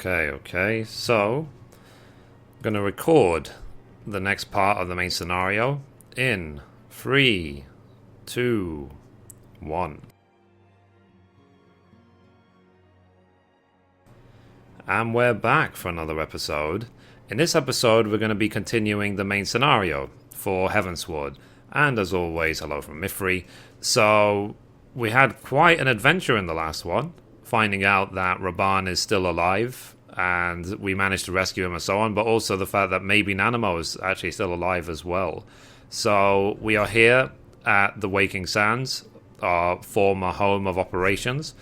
Okay. So, I'm going to record the next part of the main scenario in 3, 2, 1. And we're back for another episode. In this episode, we're going to be continuing the main scenario for Heavensward. And as always, hello from Mithrie. So, we had quite an adventure in the last one, finding out that Raban is still alive, and we managed to rescue him and so on, but also the fact that maybe Nanamo is actually still alive as well. So, we are here at the Waking Sands, our former home of operations,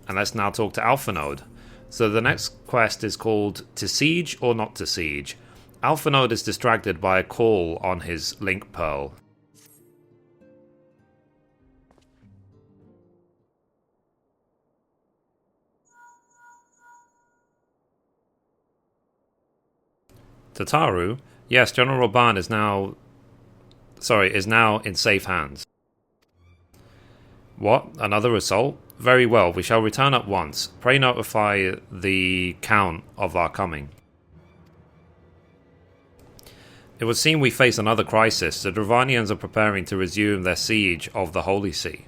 and let's now talk to Alphanode. So the next quest is called To Siege or Not to Siege. Alphanode is distracted by a call on his Link Pearl. Tataru? Yes, General Raban is now in safe hands. What? Another assault? Very well, we shall return at once. Pray notify the Count of our coming. It would seem we face another crisis. The Dravanians are preparing to resume their siege of the Holy See.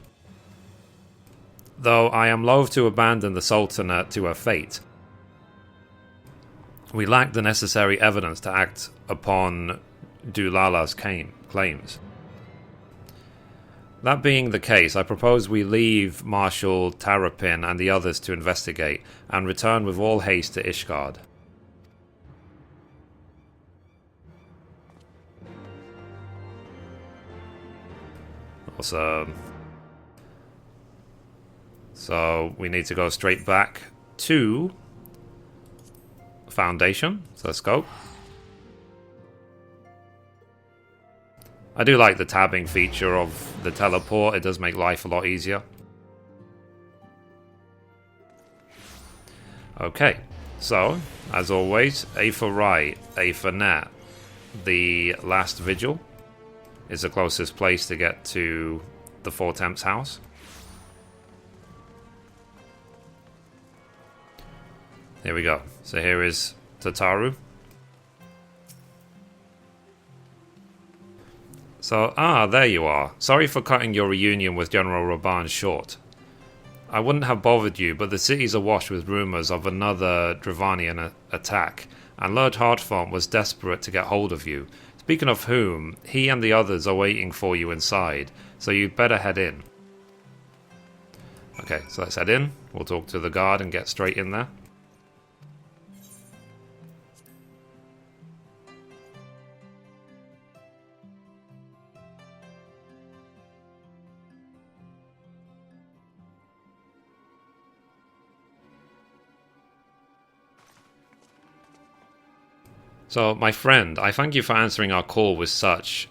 Though I am loath to abandon the Sultanate to her fate, we lack the necessary evidence to act upon Dulala's claims. That being the case, I propose we leave Marshal Tarapin and the others to investigate, and return with all haste to Ishgard. Awesome. So, we need to go straight back to Foundation. So let's go. I do like the tabbing feature of the teleport. It does make life a lot easier. Okay, so, as always, A for right, A for net. The last vigil is the closest place to get to the Four Temps house. Here we go. So here is Tataru. So, there you are. Sorry for cutting your reunion with General Raban short. I wouldn't have bothered you, but the city's awash with rumours of another Dravanian attack, and Lord Heartfont was desperate to get hold of you. Speaking of whom, he and the others are waiting for you inside, so you'd better head in. Okay, so let's head in. We'll talk to the guard and get straight in there. So, my friend, I thank you for answering our call with such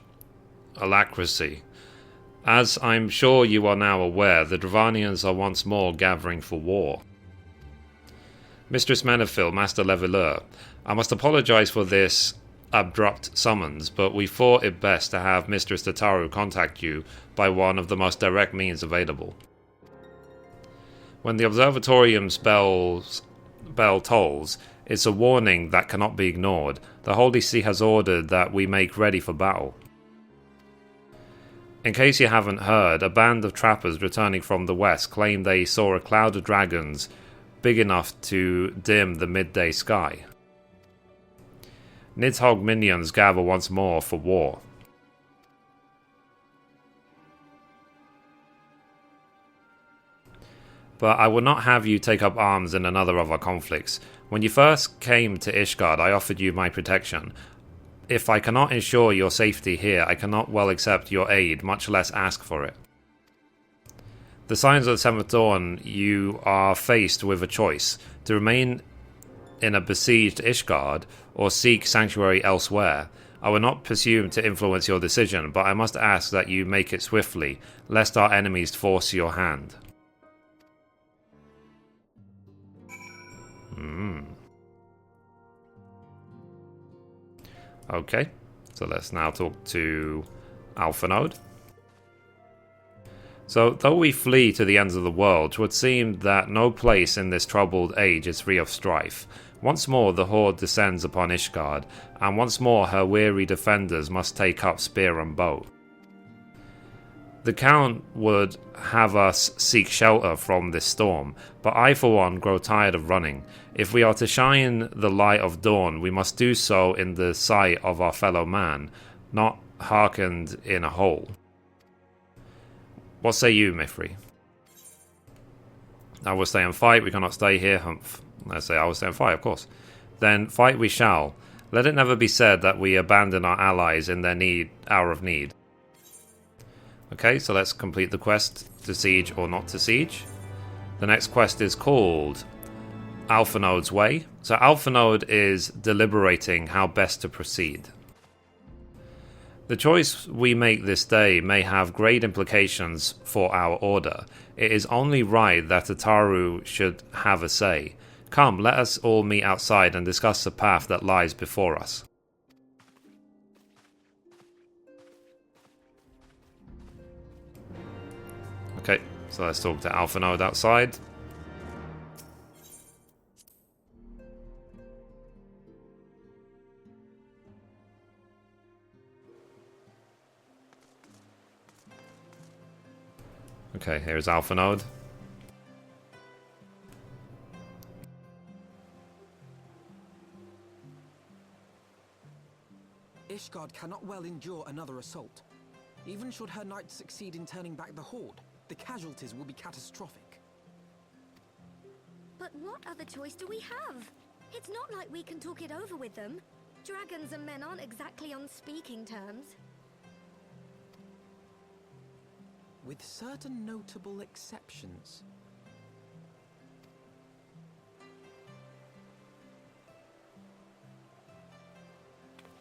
alacrity. As I'm sure you are now aware, the Dravanians are once more gathering for war. Mistress Menethil, Master Leveleur, I must apologize for this abrupt summons, but we thought it best to have Mistress Tataru contact you by one of the most direct means available. When the Observatorium's bell tolls, it's a warning that cannot be ignored. The Holy See has ordered that we make ready for battle. In case you haven't heard, a band of trappers returning from the west claim they saw a cloud of dragons big enough to dim the midday sky. Nidhogg minions gather once more for war. But I will not have you take up arms in another of our conflicts. When you first came to Ishgard, I offered you my protection. If I cannot ensure your safety here, I cannot well accept your aid, much less ask for it. The Signs of the Seventh Dawn, you are faced with a choice: to remain in a besieged Ishgard, or seek sanctuary elsewhere. I will not presume to influence your decision, but I must ask that you make it swiftly, lest our enemies force your hand. Okay, so let's now talk to Alphanode. So, though we flee to the ends of the world, 'twould seem that no place in this troubled age is free of strife. Once more the horde descends upon Ishgard, and once more her weary defenders must take up spear and bow. The Count would have us seek shelter from this storm, but I for one grow tired of running. If we are to shine the light of dawn, we must do so in the sight of our fellow man, not hearkened in a hole. What say you, Mithrie? I will stay and fight, we cannot stay here, humph. I say I will stay and fight, of course. Then fight we shall. Let it never be said that we abandon our allies in their hour of need. Okay, so let's complete the quest to siege or not to siege. The next quest is called Alphinode's Way. So Alphinode is deliberating how best to proceed. The choice we make this day may have great implications for our order. It is only right that Ataru should have a say. Come, let us all meet outside and discuss the path that lies before us. Okay, so let's talk to Alphinode outside. Okay, here's Alphinode. Ishgard cannot well endure another assault. Even should her knights succeed in turning back the horde, the casualties will be catastrophic. But what other choice do we have? It's not like we can talk it over with them. Dragons and men aren't exactly on speaking terms. With certain notable exceptions.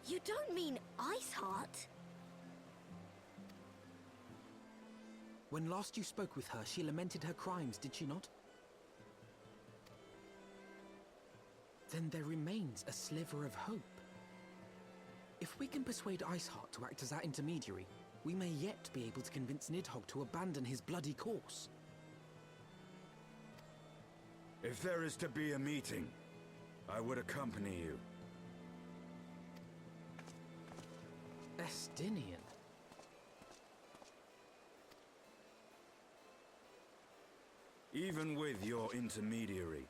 You don't mean Iceheart? When last you spoke with her, she lamented her crimes, did she not? Then there remains a sliver of hope. If we can persuade Iceheart to act as our intermediary, we may yet be able to convince Nidhogg to abandon his bloody course. If there is to be a meeting, I would accompany you. Estinian. Even with your intermediary,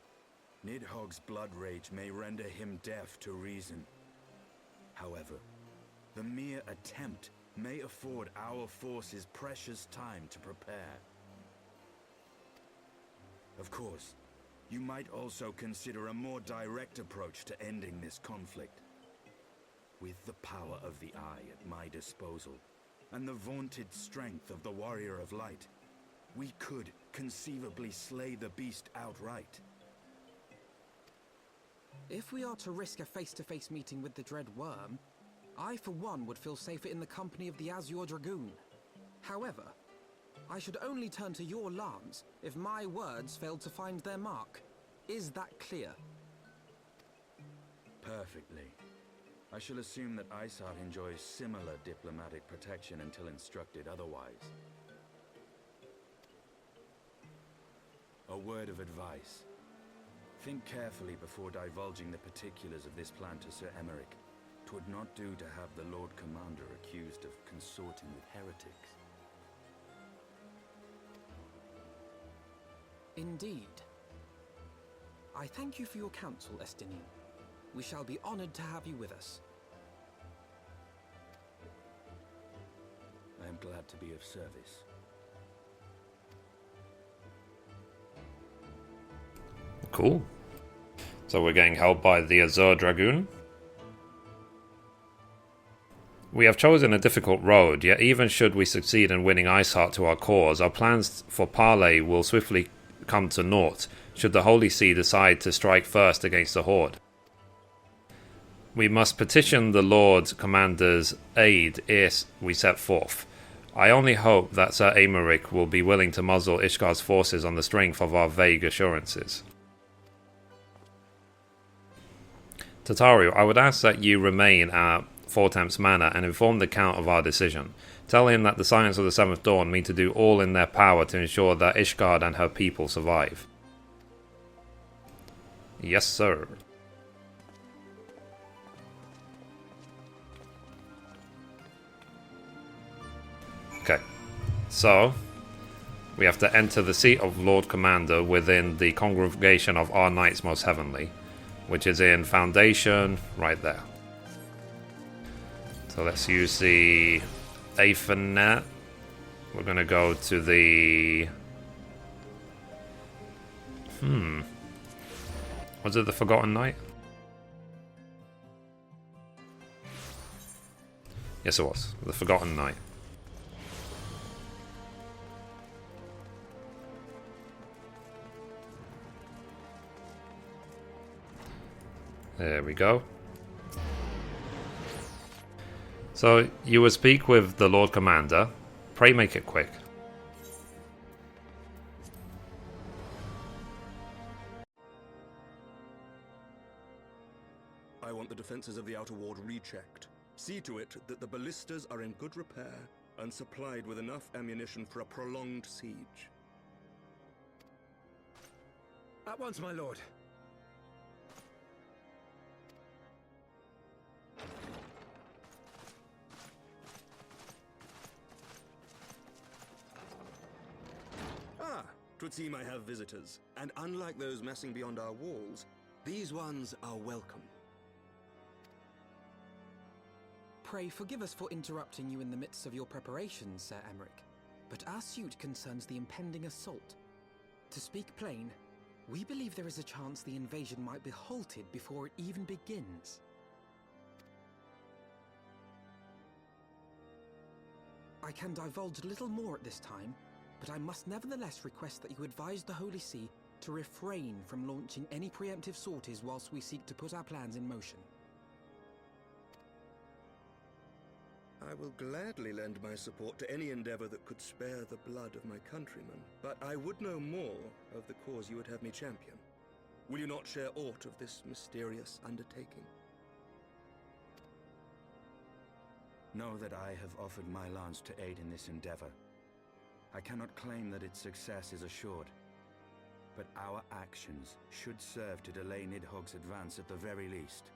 Nidhogg's blood rage may render him deaf to reason. However, the mere attempt may afford our forces precious time to prepare. Of course, you might also consider a more direct approach to ending this conflict. With the power of the Eye at my disposal, and the vaunted strength of the Warrior of Light, we could conceivably slay the beast outright. If we are to risk a face-to-face meeting with the Dread Worm, I for one would feel safer in the company of the Azure Dragoon. However, I should only turn to your lance if my words failed to find their mark. Is that clear? Perfectly. I shall assume that Iceheart enjoys similar diplomatic protection until instructed otherwise. A word of advice. Think carefully before divulging the particulars of this plan to Sir Emmerich. 'Twould not do to have the Lord Commander accused of consorting with heretics. Indeed. I thank you for your counsel, Estinian. We shall be honored to have you with us. I am glad to be of service. Cool. So we're getting help by the Azure Dragoon. We have chosen a difficult road, yet even should we succeed in winning Iceheart to our cause, our plans for parley will swiftly come to naught, should the Holy See decide to strike first against the Horde. We must petition the Lord Commander's aid ere we set forth. I only hope that Sir Emmerich will be willing to muzzle Ishgard's forces on the strength of our vague assurances. Tataru, I would ask that you remain at Fortemps Manor and inform the Count of our decision. Tell him that the Scions of the Seventh Dawn mean to do all in their power to ensure that Ishgard and her people survive. Yes, sir. So, we have to enter the seat of Lord Commander within the congregation of our Knights Most Heavenly, which is in Foundation, right there. So let's use the Aethernet. We're going to go to the... Was it the Forgotten Knight? Yes, it was. The Forgotten Knight. There we go. So, you will speak with the Lord Commander. Pray make it quick. I want the defenses of the outer ward rechecked. See to it that the ballistas are in good repair and supplied with enough ammunition for a prolonged siege. At once, my lord. Ah, 'twould seem I have visitors. And unlike those messing beyond our walls, these ones are welcome. Pray forgive us for interrupting you in the midst of your preparations, Sir Emmerich, but our suit concerns the impending assault. To speak plain, we believe there is a chance the invasion might be halted before it even begins. I can divulge little more at this time, but I must nevertheless request that you advise the Holy See to refrain from launching any preemptive sorties whilst we seek to put our plans in motion. I will gladly lend my support to any endeavor that could spare the blood of my countrymen, but I would know more of the cause you would have me champion. Will you not share aught of this mysterious undertaking? Know that I have offered my lance to aid in this endeavor. I cannot claim that its success is assured, but our actions should serve to delay Nidhogg's advance at the very least.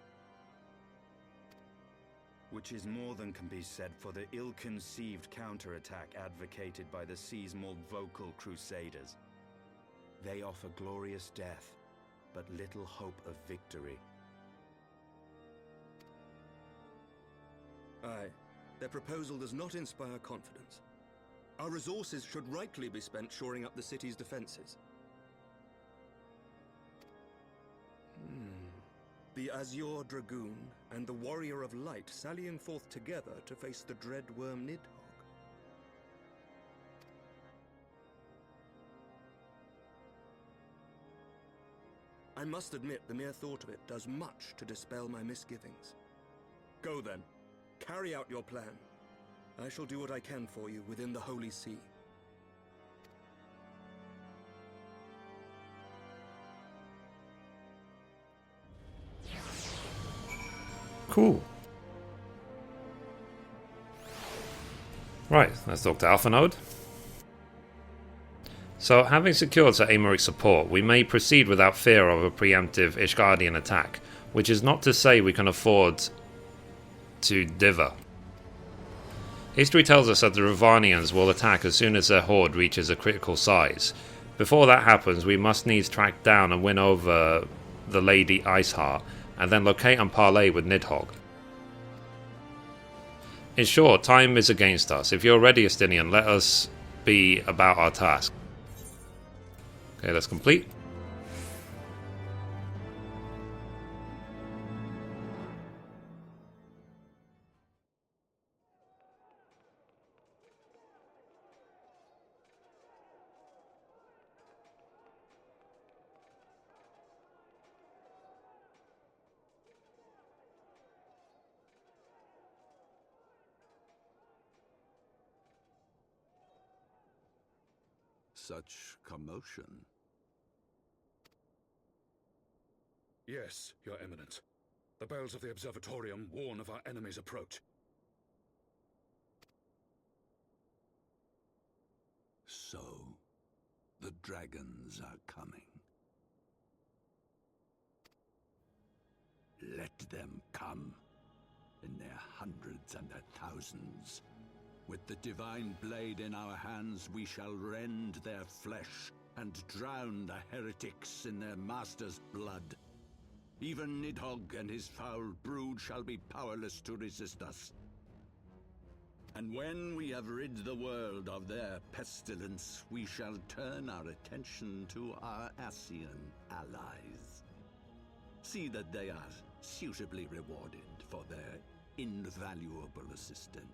Which is more than can be said for the ill-conceived counterattack advocated by the Sea's more vocal crusaders. They offer glorious death, but little hope of victory. Aye, their proposal does not inspire confidence. Our resources should rightly be spent shoring up the city's defenses. The Azure Dragoon and the Warrior of Light sallying forth together to face the dread worm Nidhogg. I must admit the mere thought of it does much to dispel my misgivings. Go then, carry out your plan. I shall do what I can for you within the Holy See. Cool. Right, let's talk to Alpha Node. So, having secured Sir Aymerich's support, we may proceed without fear of a preemptive Ishgardian attack, which is not to say we can afford to dither. History tells us that the Ravanians will attack as soon as their horde reaches a critical size. Before that happens, we must needs track down and win over the Lady Iceheart, and then locate and parley with Nidhogg. In short, time is against us. If you're ready, Estinian, let us be about our task. Okay, let's complete. Such commotion. Yes, Your Eminence. The bells of the Observatorium warn of our enemy's approach. So, the dragons are coming. Let them come, in their hundreds and their thousands. With the divine blade in our hands, we shall rend their flesh and drown the heretics in their master's blood. Even Nidhogg and his foul brood shall be powerless to resist us. And when we have rid the world of their pestilence, we shall turn our attention to our Ascian allies. See that they are suitably rewarded for their invaluable assistance.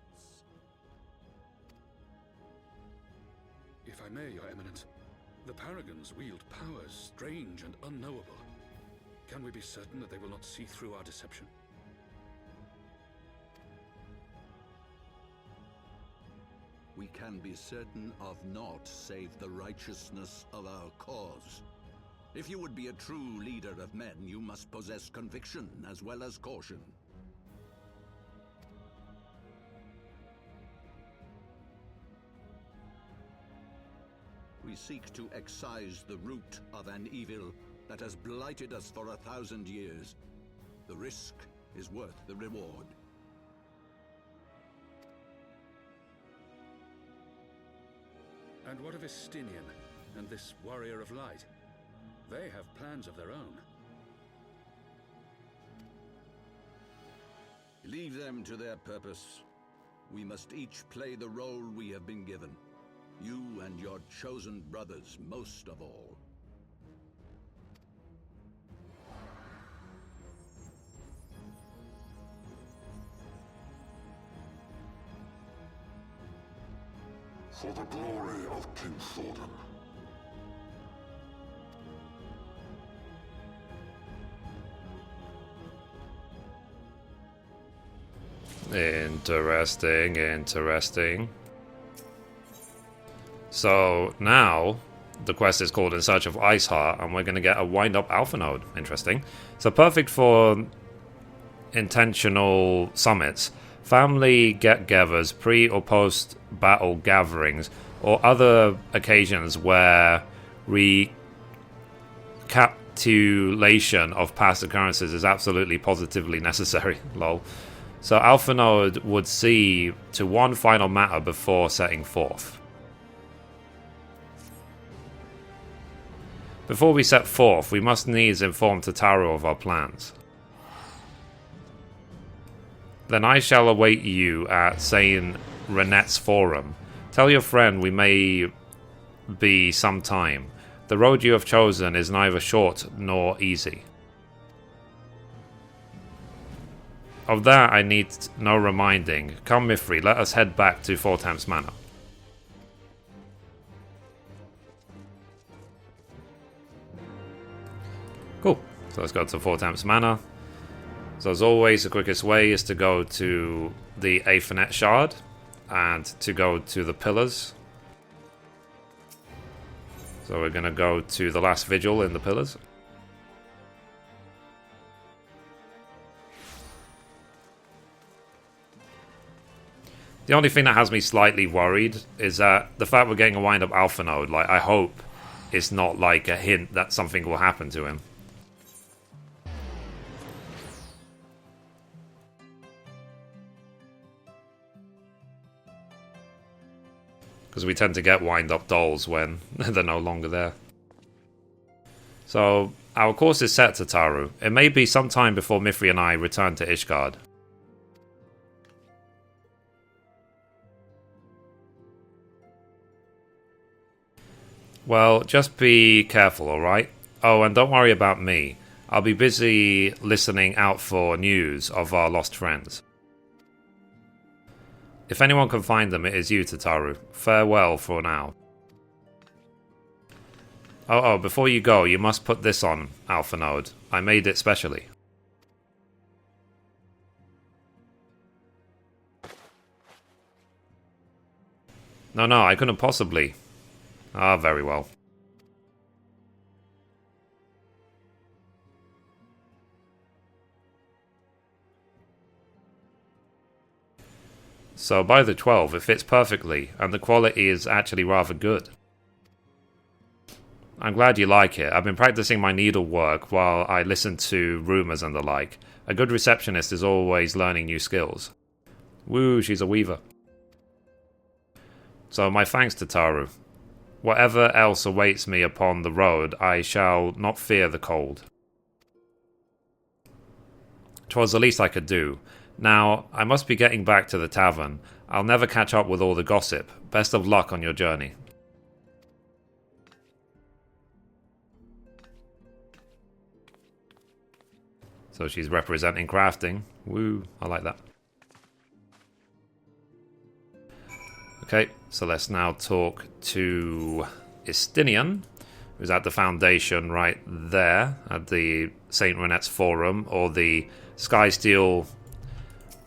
If I may, Your Eminence, the Paragons wield powers strange and unknowable. Can we be certain that they will not see through our deception? We can be certain of naught save the righteousness of our cause. If you would be a true leader of men, you must possess conviction as well as caution. We seek to excise the root of an evil that has blighted us for 1,000 years. The risk is worth the reward. And what of Estinian and this Warrior of Light? They have plans of their own. Leave them to their purpose. We must each play the role we have been given. You and your chosen brothers most of all. For the glory of King Thordan. Interesting, interesting. So now the quest is called In Search of Iceheart, and we're going to get a wind-up alpha node. Interesting. So perfect for intentional summits, family get-togethers, pre- or post-battle gatherings, or other occasions where recapitulation of past occurrences is absolutely positively necessary. Lol. So alpha node would see to one final matter before setting forth. Before we set forth, we must needs inform Tataru of our plans. Then I shall await you at Saint Renette's Forum. Tell your friend we may be some time. The road you have chosen is neither short nor easy. Of that I need no reminding. Come, Mithrie, let us head back to Four Temps Manor. Cool. So let's go to Four Temps Manor. So as always, the quickest way is to go to the Aethernet Shard and to go to the Pillars. So we're going to go to the last vigil in the Pillars. The only thing that has me slightly worried is that the fact we're getting a wind-up alpha node, like, I hope it's not like a hint that something will happen to him. Because we tend to get wind-up dolls when they're no longer there. So, our course is set, Tataru. It may be some time before Mithrie and I return to Ishgard. Well, just be careful, alright? Oh, and don't worry about me. I'll be busy listening out for news of our lost friends. If anyone can find them, it is you, Tataru. Farewell for now. Oh, before you go, you must put this on, Alpha Node. I made it specially. No, I couldn't possibly. Ah, very well. So by the 12, it fits perfectly, and the quality is actually rather good. I'm glad you like it. I've been practicing my needlework while I listen to rumours and the like. A good receptionist is always learning new skills. Woo, she's a weaver. So my thanks to Taru. Whatever else awaits me upon the road, I shall not fear the cold. 'Twas the least I could do. Now, I must be getting back to the tavern. I'll never catch up with all the gossip. Best of luck on your journey. So she's representing crafting. Woo, I like that. Okay, so let's now talk to Istinian, who's at the Foundation right there, at the St. Renette's Forum, or the Skysteel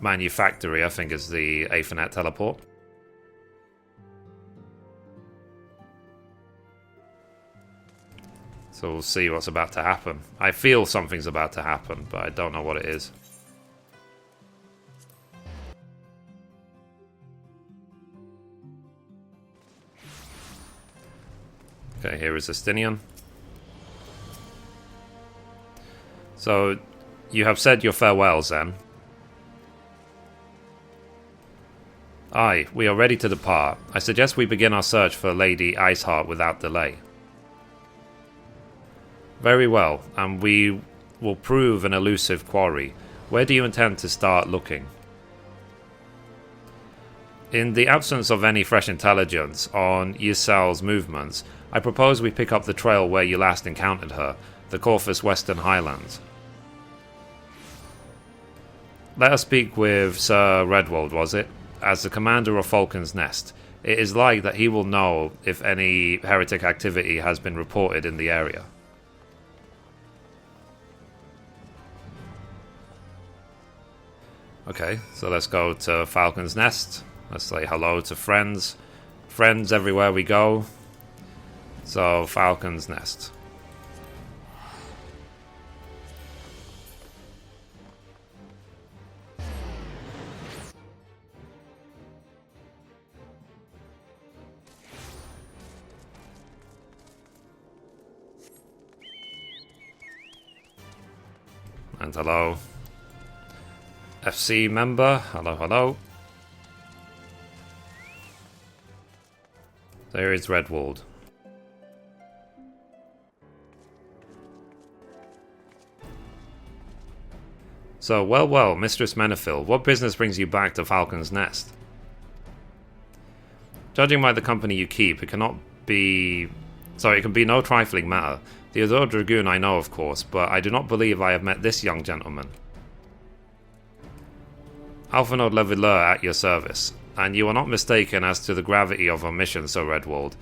Manufactory, I think is the Aethernet teleport. So we'll see what's about to happen. I feel something's about to happen, but I don't know what it is. Okay, here is Istinian. So, you have said your farewells, then? Aye, we are ready to depart. I suggest we begin our search for Lady Iceheart without delay. Very well, and we will prove an elusive quarry. Where do you intend to start looking? In the absence of any fresh intelligence on Ysel's movements, I propose we pick up the trail where you last encountered her, the Corvus Western Highlands. Let us speak with Sir Redwald, was it? As the commander of Falcon's Nest. It is like that he will know if any heretic activity has been reported in the area. Okay, so let's go to Falcon's Nest. Let's say hello to friends. Friends everywhere we go. So, Falcon's Nest. And hello. FC member, hello, hello. There is Redwald. So, well, Mistress Menethil, what business brings you back to Falcon's Nest? Judging by the company you keep, it can be no trifling matter. The Azure Dragoon I know, of course, but I do not believe I have met this young gentleman. Alphanode Leveleur at your service, and you are not mistaken as to the gravity of our mission, Sir Redwald.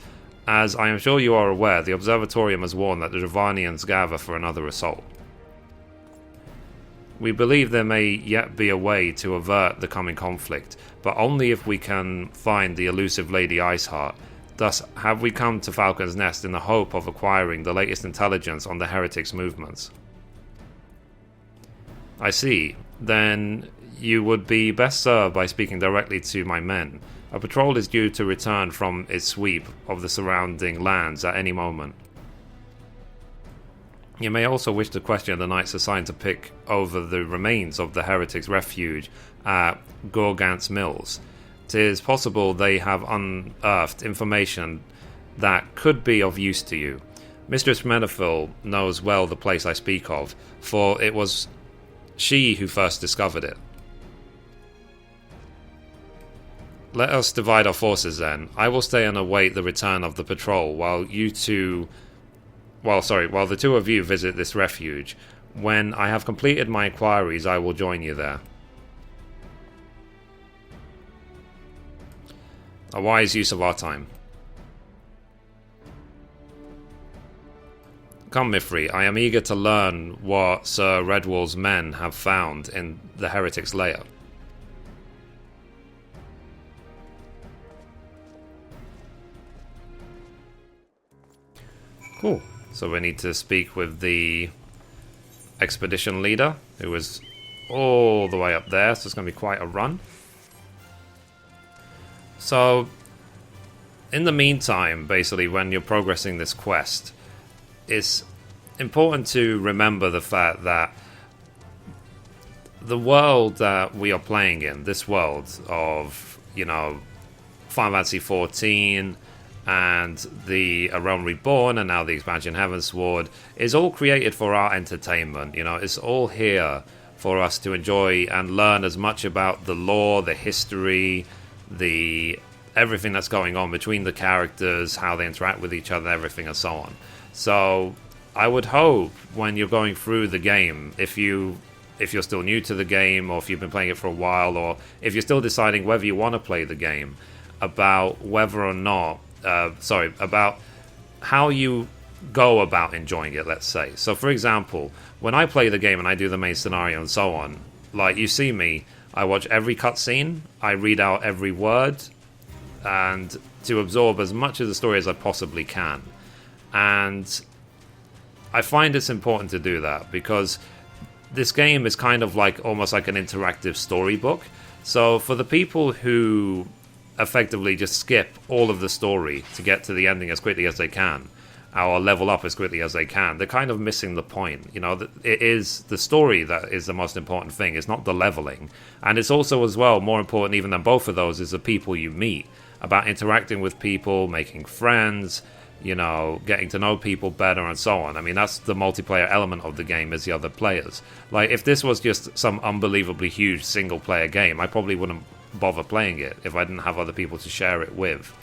As I am sure you are aware, the Observatorium has warned that the Dravanians gather for another assault. We believe there may yet be a way to avert the coming conflict, but only if we can find the elusive Lady Iceheart. Thus have we come to Falcon's Nest in the hope of acquiring the latest intelligence on the heretics' movements. I see. Then you would be best served by speaking directly to my men. A patrol is due to return from its sweep of the surrounding lands at any moment. You may also wish to question the knights assigned to pick over the remains of the heretics' refuge at Gorgant's Mills. 'Tis possible they have unearthed information that could be of use to you. Mistress Menethil knows well the place I speak of, for it was she who first discovered it. Let us divide our forces then. I will stay and await the return of the patrol while the two of you visit this refuge. When I have completed my inquiries, I will join you there. A wise use of our time. Come, Mithrie, I am eager to learn what Sir Redwald's men have found in the heretic's lair. Cool. So we need to speak with the expedition leader, who is all the way up there, so it's going to be quite a run. So, in the meantime, basically, when you're progressing this quest, it's important to remember the fact that the world that we are playing in, this world of, Final Fantasy XIV and the A Realm Reborn and now the expansion Heavensward is all created for our entertainment. You know, it's all here for us to enjoy and learn as much about the lore, the history, the everything that's going on between the characters, how they interact with each other, everything and so on. So I would hope when you're going through the game, if you're still new to the game, or if you've been playing it for a while, or if you're still deciding whether you want to play the game, about whether or not about how you go about enjoying it, let's say. So for example, when I play the game and I do the main scenario and so on, like you see me, I watch every cutscene, I read out every word, and to absorb as much of the story as I possibly can. And I find it's important to do that because this game is kind of like almost like an interactive storybook. So for the people who effectively just skip all of the story to get to the ending as quickly as they can, or level up as quickly as they can, they're kind of missing the point. You know, it is the story that is the most important thing. It's not the leveling. And it's also as well more important even than both of those is the people you meet, about interacting with people, making friends, you know, getting to know people better and so on. I mean, that's the multiplayer element of the game, is the other players. Like, if this was just some unbelievably huge single-player game, I probably wouldn't bother playing it if I didn't have other people to share it with.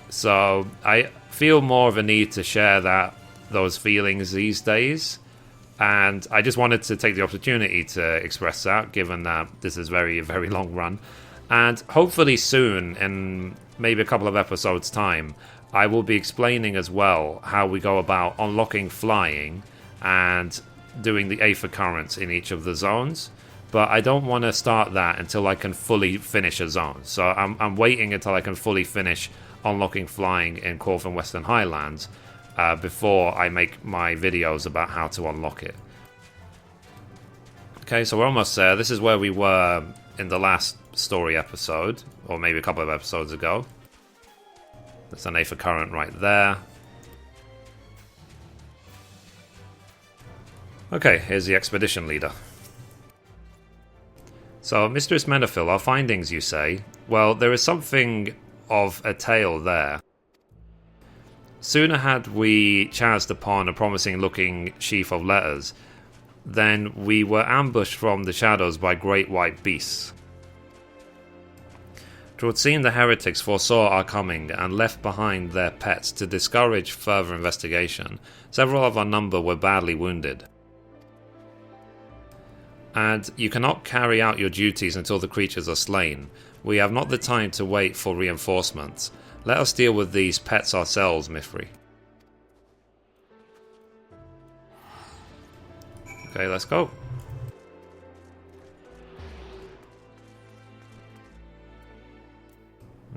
So I feel more of a need to share those feelings these days, and I just wanted to take the opportunity to express that, given that this is very, very long run. And hopefully soon, in maybe a couple of episodes' time, I will be explaining as well how we go about unlocking flying and doing the Aether currents in each of the zones. But I don't want to start that until I can fully finish a zone. So I'm waiting until I can fully finish unlocking flying in Corth and Western Highlands before I make my videos about how to unlock it. Okay, so we're almost there. This is where we were in the last story episode, or maybe a couple of episodes ago. There's an Aether current right there. Okay, here's the expedition leader. So, Mistress Menethil, our findings, you say? Well, there is something of a tale there. Sooner had we chanced upon a promising-looking sheaf of letters, than we were ambushed from the shadows by great white beasts. 'Twould seem the heretics foresaw our coming and left behind their pets to discourage further investigation. Several of our number were badly wounded. And you cannot carry out your duties until the creatures are slain. We have not the time to wait for reinforcements. Let us deal with these pets ourselves, Mithrie. Okay, let's go.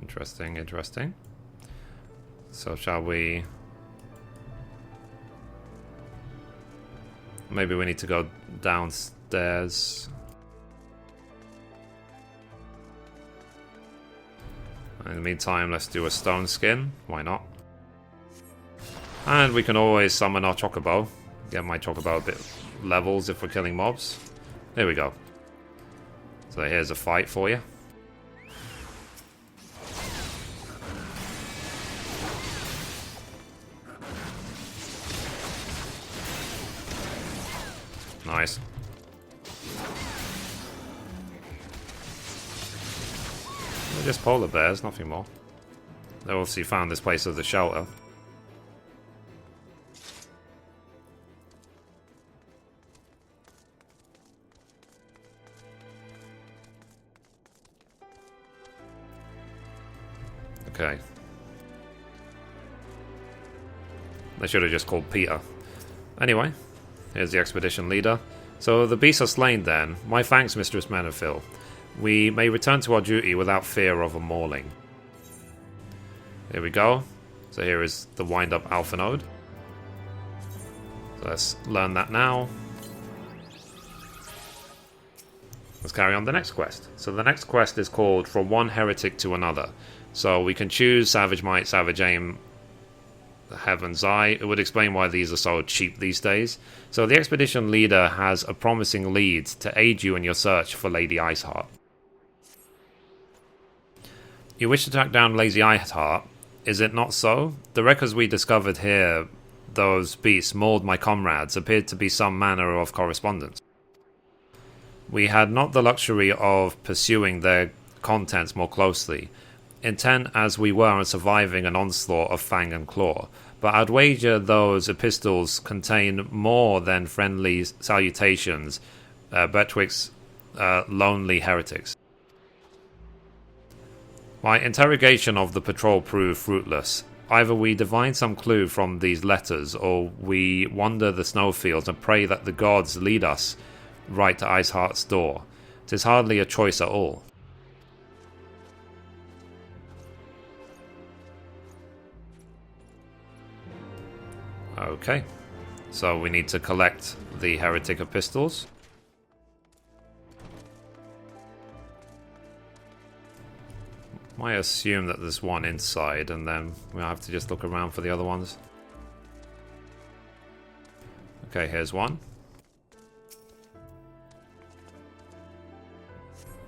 Interesting, interesting. So shall we... Maybe we need to go downstairs. In the meantime, let's do a stone skin. Why not? And we can always summon our chocobo. Get my chocobo a bit levels if we're killing mobs. There we go. So here's a fight for you. Nice. They're just polar bears, nothing more. They obviously found this place as a shelter. Okay. They should have just called Peter. Anyway, here's the expedition leader. So the beasts are slain then. My thanks, Mistress Menethil. We may return to our duty without fear of a mauling. Here we go. So here is the wind-up alpha node. So let's learn that now. Let's carry on the next quest. So the next quest is called From One Heretic to Another. So we can choose Savage Might, Savage Aim, Heaven's Eye. It would explain why these are so cheap these days. So the expedition leader has a promising lead to aid you in your search for Lady Iceheart. You wish to track down Lazy Eyeheart, is it not so? The records we discovered here, those beasts mauled my comrades, appeared to be some manner of correspondence. We had not the luxury of pursuing their contents more closely, intent as we were on surviving an onslaught of fang and claw, but I'd wager those epistles contain more than friendly salutations betwixt lonely heretics. My interrogation of the patrol proved fruitless. Either we divine some clue from these letters, or we wander the snowfields and pray that the gods lead us right to Iceheart's door. 'Tis hardly a choice at all. Okay, so we need to collect the heretic epistles. I assume that there's one inside, and then we'll have to just look around for the other ones. Okay, here's one.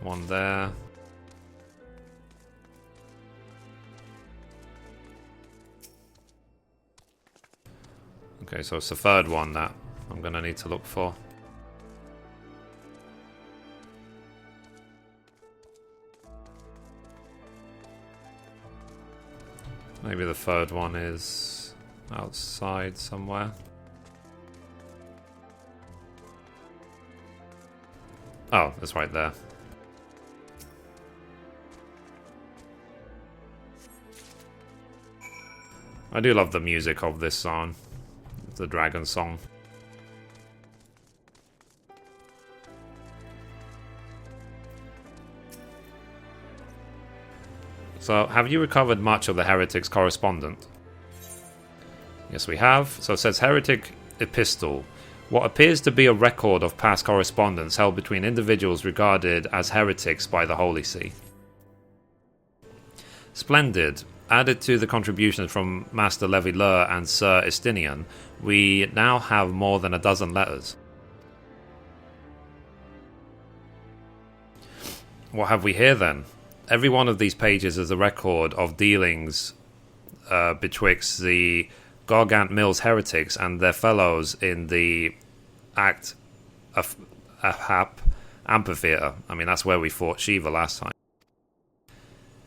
One there. Okay, so it's the third one that I'm going to need to look for. Maybe the third one is outside somewhere. Oh, it's right there. I do love the music of this song. The dragon song. So, have you recovered much of the heretic's correspondence? Yes, we have. So it says heretic epistle. What appears to be a record of past correspondence held between individuals regarded as heretics by the Holy See. Splendid. Added to the contributions from Master Levi-Lur and Sir Estinian, we now have more than a dozen letters. What have we here then? Every one of these pages is a record of dealings betwixt the Gargant Mills heretics and their fellows in the Ahap amphitheater. I mean, that's where we fought Shiva last time.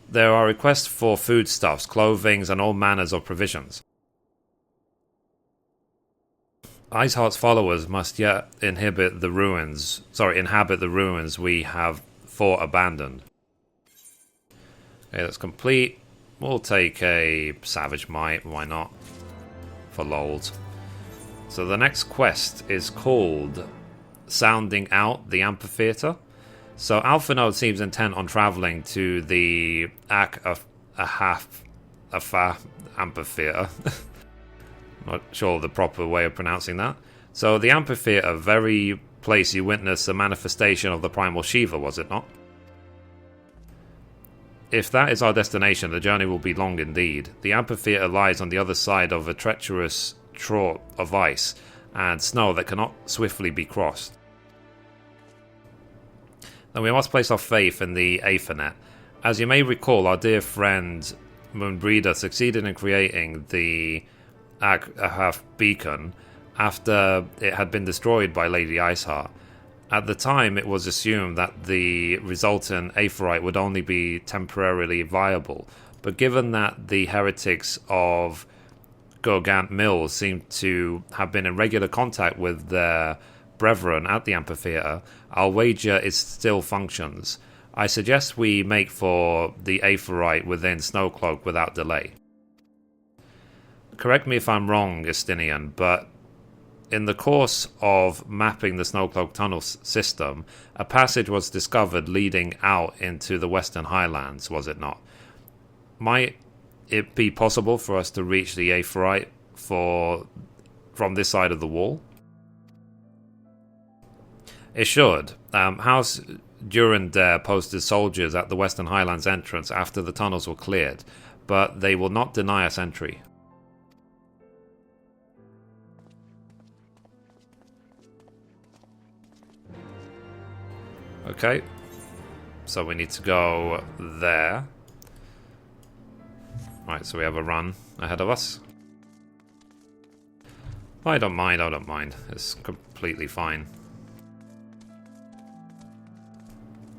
There are requests for foodstuffs, clothings, and all manners of provisions. Iceheart's followers must yet inhabit the ruins we have fought abandoned. Okay, that's complete. We'll take a Savage Might, why not? For lols. So the next quest is called Sounding Out the Amphitheater. So Alphanode seems intent on travelling to the Ahaf Amphitheater. Not sure the proper way of pronouncing that. So the Amphitheater, very place you witnessed the manifestation of the primal Shiva, was it not? If that is our destination, the journey will be long indeed. The amphitheater lies on the other side of a treacherous trough of ice and snow that cannot swiftly be crossed. Then we must place our faith in the Aethernet. As you may recall, our dear friend Moonbreeder succeeded in creating the Ahaf beacon after it had been destroyed by Lady Iceheart. At the time, it was assumed that the resultant aetheryte would only be temporarily viable, but given that the heretics of Gargant Mills seem to have been in regular contact with their brethren at the amphitheater, our wager it still functions. I suggest we make for the aetheryte within Snowcloak without delay. Correct me if I'm wrong, Estinian, but in the course of mapping the Snowcloak tunnel system, a passage was discovered leading out into the Western Highlands, was it not? Might it be possible for us to reach the aetheryte from this side of the wall? It should. House Durandare posted soldiers at the Western Highlands entrance after the tunnels were cleared, but they will not deny us entry. Okay, so we need to go there. Right, so we have a run ahead of us. I don't mind, I don't mind. It's completely fine.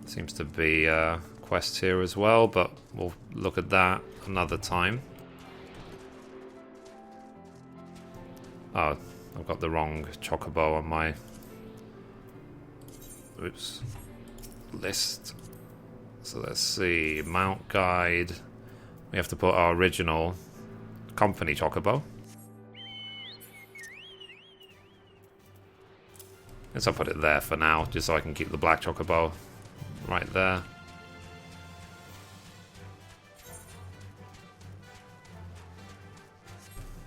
Seems to be quests here as well, but we'll look at that another time. Oh, I've got the wrong chocobo on my list. So let's see, mount guide. We have to put our original company chocobo. Guess I'll put it there for now, just so I can keep the black chocobo right there.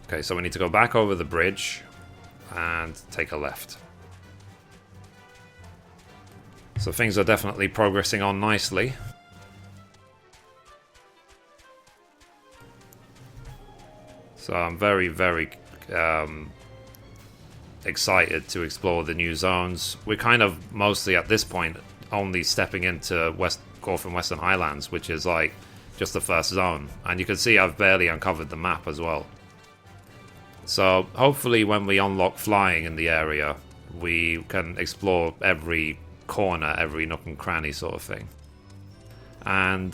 Okay, so we need to go back over the bridge and take a left. So things are definitely progressing on nicely. So I'm very, very excited to explore the new zones. We're kind of mostly at this point only stepping into Gulf and Western Highlands, which is like just the first zone. And you can see I've barely uncovered the map as well. So hopefully when we unlock flying in the area, we can explore every corner, every nook and cranny sort of thing. And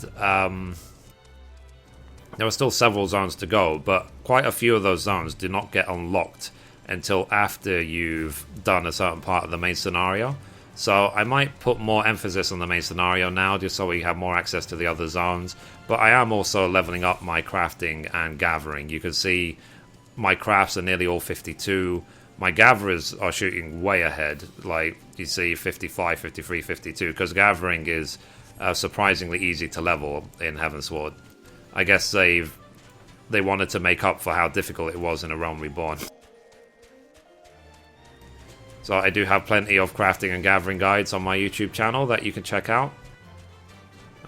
there are still several zones to go, but quite a few of those zones do not get unlocked until after you've done a certain part of the main scenario. So I might put more emphasis on the main scenario now, just so we have more access to the other zones. But I am also leveling up my crafting and gathering. You can see my crafts are nearly all 52. My gatherers are shooting way ahead, like you see 55, 53, 52, because gathering is surprisingly easy to level in Heavensward. I guess they wanted to make up for how difficult it was in A Realm Reborn. So I do have plenty of crafting and gathering guides on my YouTube channel that you can check out.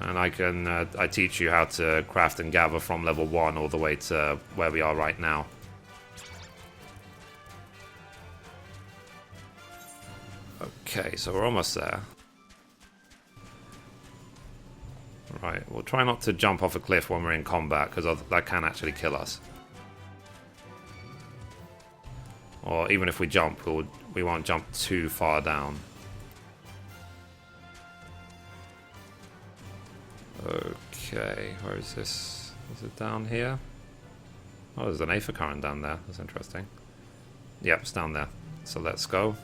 And I teach you how to craft and gather from level 1 all the way to where we are right now. Okay, so we're almost there. Right, we'll try not to jump off a cliff when we're in combat, because that can actually kill us. Or even if we jump, we won't jump too far down. Okay, where is this? Is it down here? Oh, there's an Aether current down there. That's interesting. Yep, it's down there. So let's go.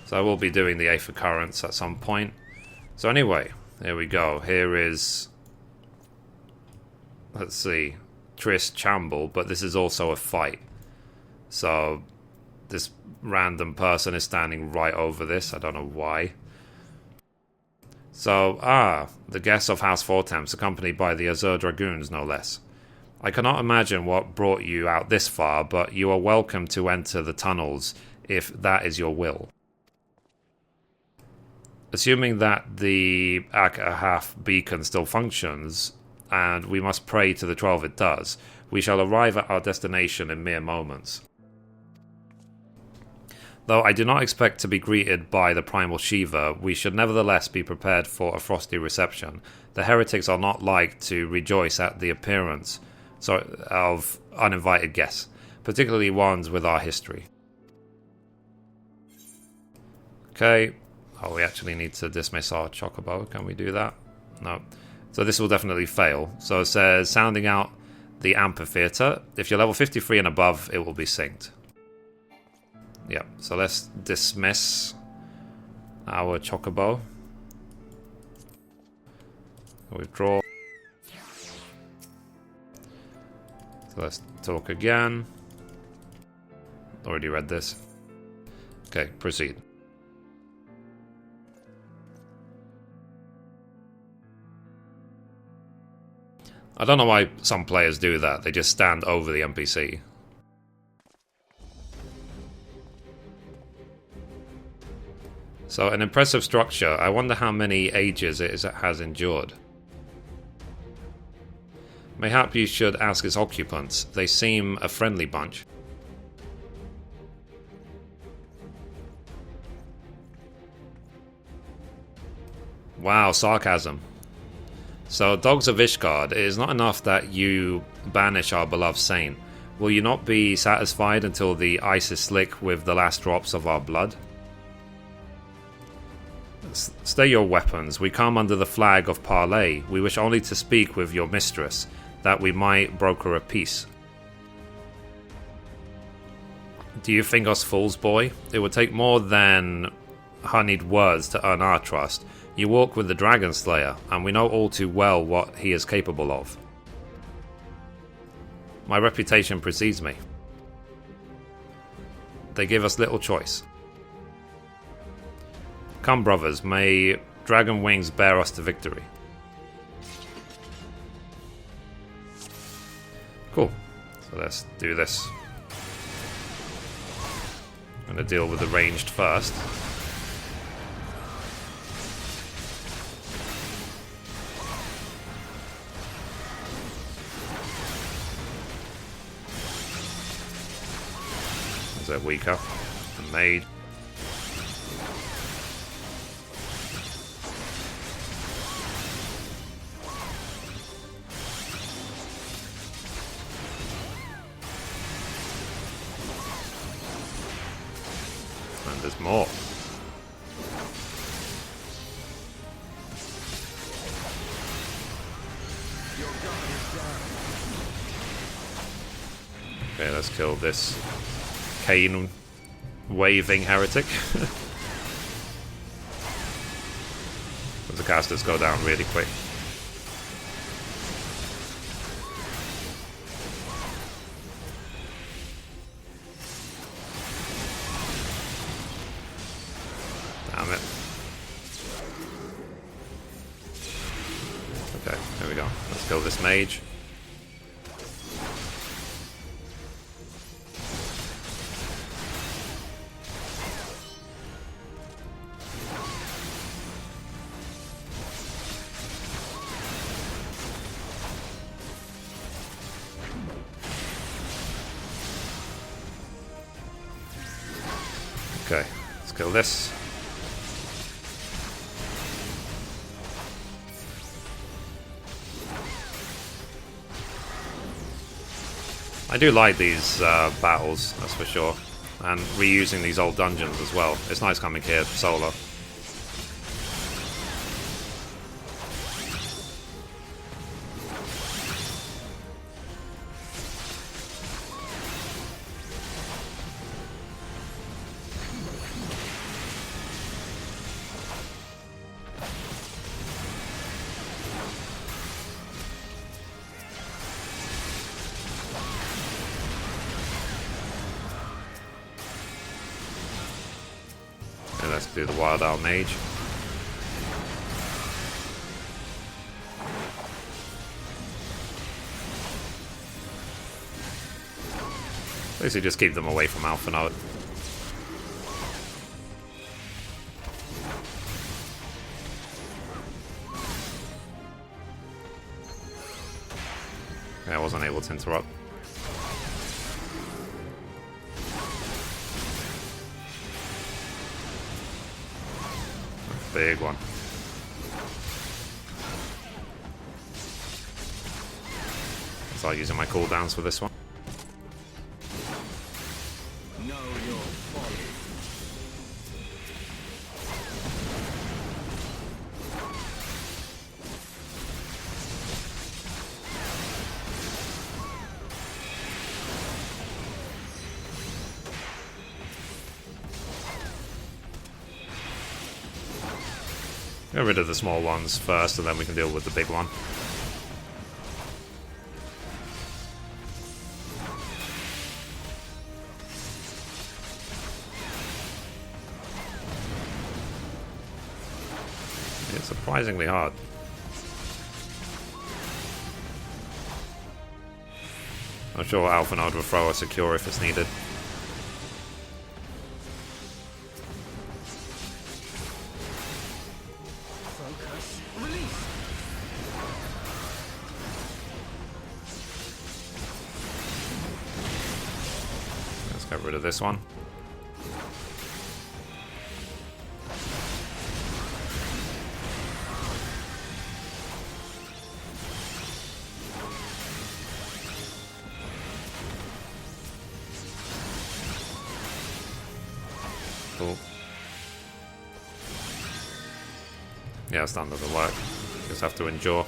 So I will be doing the Aether currents at some point. So anyway, here we go. Here is, let's see, Triss Chamble, but this is also a fight. So this random person is standing right over this. I don't know why. So, the guests of House Fortemps, accompanied by the Azure Dragoons, no less. I cannot imagine what brought you out this far, but you are welcome to enter the tunnels if that is your will. Assuming that the Akahaf beacon still functions, and we must pray to the 12 it does, we shall arrive at our destination in mere moments. Though I do not expect to be greeted by the primal Shiva, we should nevertheless be prepared for a frosty reception. The heretics are not like to rejoice at the appearance of uninvited guests, particularly ones with our history. Okay. Oh, we actually need to dismiss our chocobo. Can we do that? No. So this will definitely fail. So it says, sounding out the amphitheater. If you're level 53 and above, it will be synced. Yep. So let's dismiss our chocobo. Withdraw. So let's talk again. Already read this. Okay, proceed. I don't know why some players do that. They just stand over the NPC. So, an impressive structure. I wonder how many ages it has endured. Mayhap you should ask its occupants. They seem a friendly bunch. Wow, sarcasm. So, Dogs of Ishgard, it is not enough that you banish our beloved saint. Will you not be satisfied until the ice is slick with the last drops of our blood? Stay your weapons. We come under the flag of parley. We wish only to speak with your mistress, that we might broker a peace. Do you think us fools, boy? It would take more than honeyed words to earn our trust. You walk with the Dragon Slayer, and we know all too well what he is capable of. My reputation precedes me. They give us little choice. Come, brothers, may dragon wings bear us to victory. Cool. So let's do this. I'm going to deal with the ranged first. They're weaker. The maid. And there's more. Okay, let's kill this cane waving heretic. The casters go down really quick. Damn it. Okay, here we go. Let's kill this mage. Okay, let's kill this. I do like these battles, that's for sure. And reusing these old dungeons as well. It's nice coming here solo. Let's do the Wild Owl Mage. Basically just keep them away from Alpha Node. Okay, I wasn't able to interrupt. Big one. Start using my cooldowns for this one. Know your folly. Get rid of the small ones first, and then we can deal with the big one. It's surprisingly hard. I'm sure Alpha Node will throw a secure if it's needed. Get rid of this one. Yeah, stun doesn't work. Just have to endure.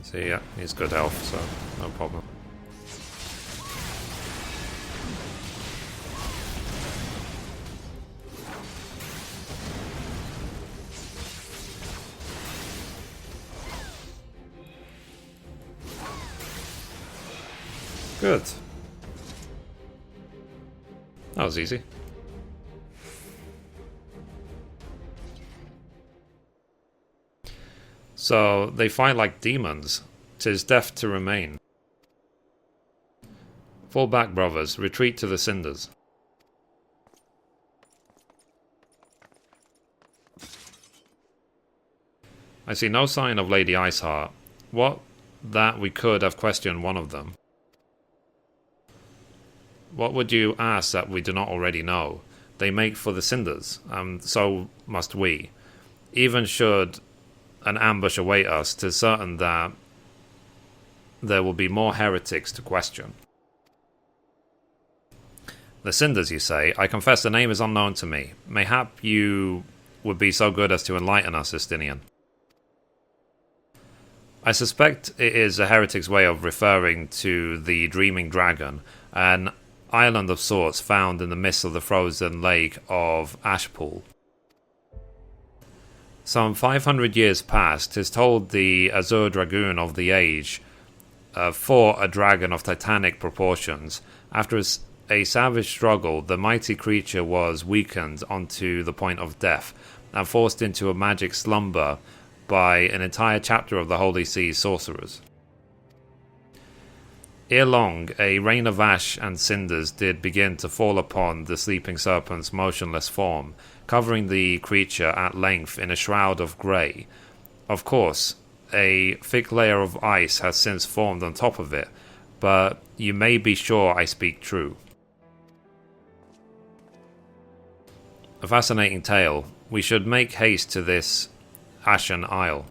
So yeah, he's good health, so no problem. Good. That was easy. So, they fight like demons. 'Tis death to remain. Fall back, brothers. Retreat to the cinders. I see no sign of Lady Iceheart. What that we could have questioned one of them. What would you ask that we do not already know? They make for the cinders, and so must we. Even should an ambush await us, 'tis certain that there will be more heretics to question. The cinders, you say? I confess the name is unknown to me. Mayhap you would be so good as to enlighten us, Justinian. I suspect it is a heretic's way of referring to the Dreaming Dragon, an island of sorts found in the midst of the frozen lake of Ashpool. Some 500 years past, 'tis told the Azure Dragoon of the Age fought a dragon of titanic proportions. After a savage struggle, the mighty creature was weakened onto the point of death and forced into a magic slumber by an entire chapter of the Holy Sea's sorcerers. Ere long, a rain of ash and cinders did begin to fall upon the sleeping serpent's motionless form, covering the creature at length in a shroud of grey. Of course, a thick layer of ice has since formed on top of it, but you may be sure I speak true. A fascinating tale. We should make haste to this Ashen Isle.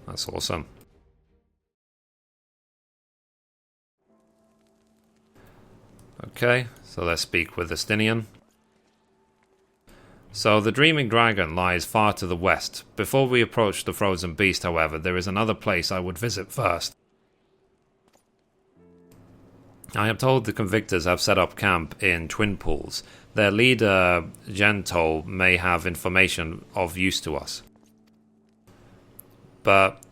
That's awesome. Okay, so let's speak with Justinian. So the Dreaming Dragon lies far to the west. Before we approach the Frozen Beast, however, there is another place I would visit first. I am told the Convictors have set up camp in Twin Pools. Their leader, Gentol, may have information of use to us. But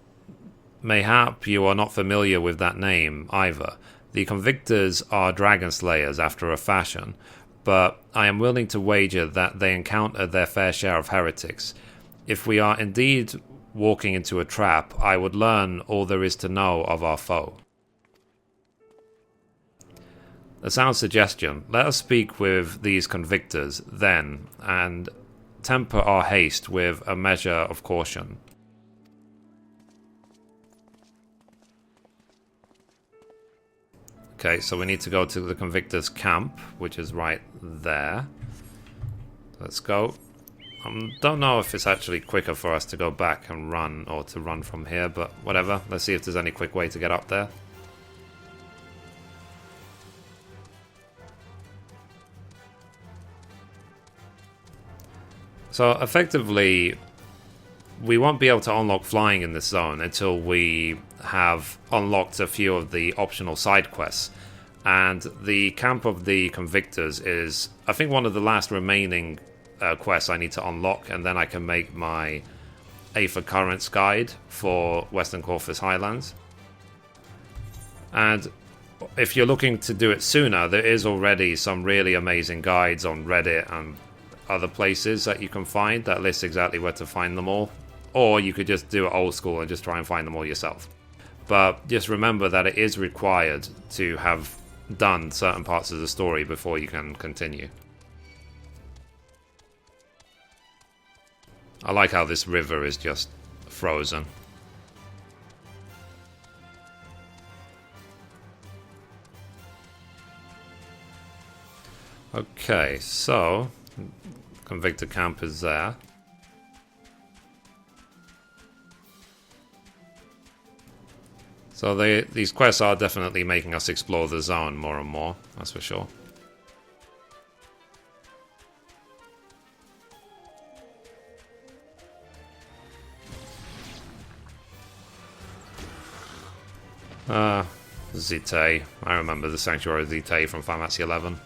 mayhap you are not familiar with that name either. The Convictors are dragon slayers after a fashion, but I am willing to wager that they encounter their fair share of heretics. If we are indeed walking into a trap, I would learn all there is to know of our foe. A sound suggestion. Let us speak with these Convictors, then, and temper our haste with a measure of caution. Okay, so we need to go to the Convictors' camp, which is right there. Let's go. Don't know if it's actually quicker for us to go back and run, or to run from here, but whatever. Let's see if there's any quick way to get up there. So effectively, we won't be able to unlock flying in this zone until we have unlocked a few of the optional side quests. And the Camp of the Convictors is, I think, one of the last remaining quests I need to unlock, and then I can make my Aether Currents guide for Western Corvus Highlands. And if you're looking to do it sooner, there is already some really amazing guides on Reddit and other places that you can find that lists exactly where to find them all. Or you could just do it old school and just try and find them all yourself. But just remember that it is required to have done certain parts of the story before you can continue. I like how this river is just frozen. Okay, so Convictor Camp is there. So these quests are definitely making us explore the zone more and more, that's for sure. Zite. I remember the Sanctuary of Zite from Final Fantasy XI.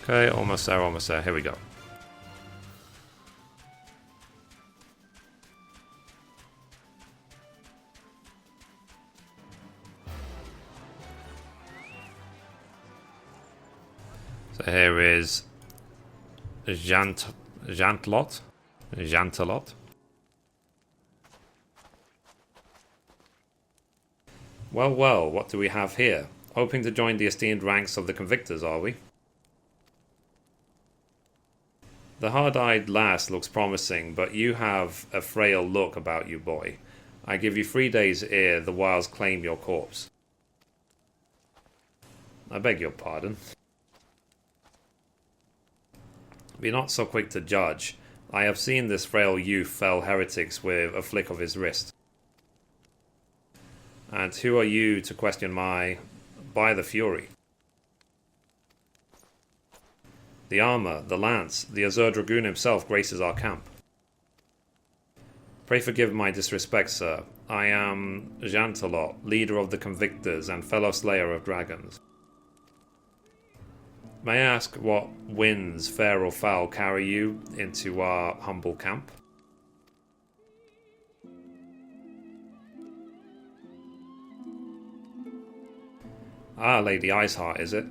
Okay, almost there, almost there. Here we go. So here is Jantelot. Well, well, what do we have here? Hoping to join the esteemed ranks of the Convictors, are we? The hard-eyed lass looks promising, but you have a frail look about you, boy. I give you 3 days ere the wilds claim your corpse. I beg your pardon. Be not so quick to judge. I have seen this frail youth fell heretics with a flick of his wrist. And who are you to question my... by the fury? The armor, the lance, the Azure Dragoon himself graces our camp. Pray forgive my disrespect, sir. I am Jantelot, leader of the Convictors and fellow slayer of dragons. May I ask what winds, fair or foul, carry you into our humble camp? Ah, Lady Iceheart, is it?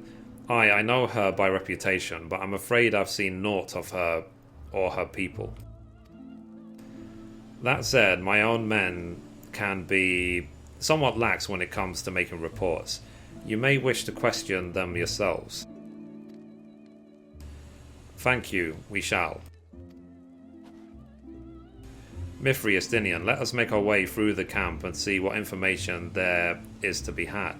Aye, I know her by reputation, but I'm afraid I've seen naught of her or her people. That said, my own men can be somewhat lax when it comes to making reports. You may wish to question them yourselves. Thank you, we shall. Mithrie, Estinian, let us make our way through the camp and see what information there is to be had.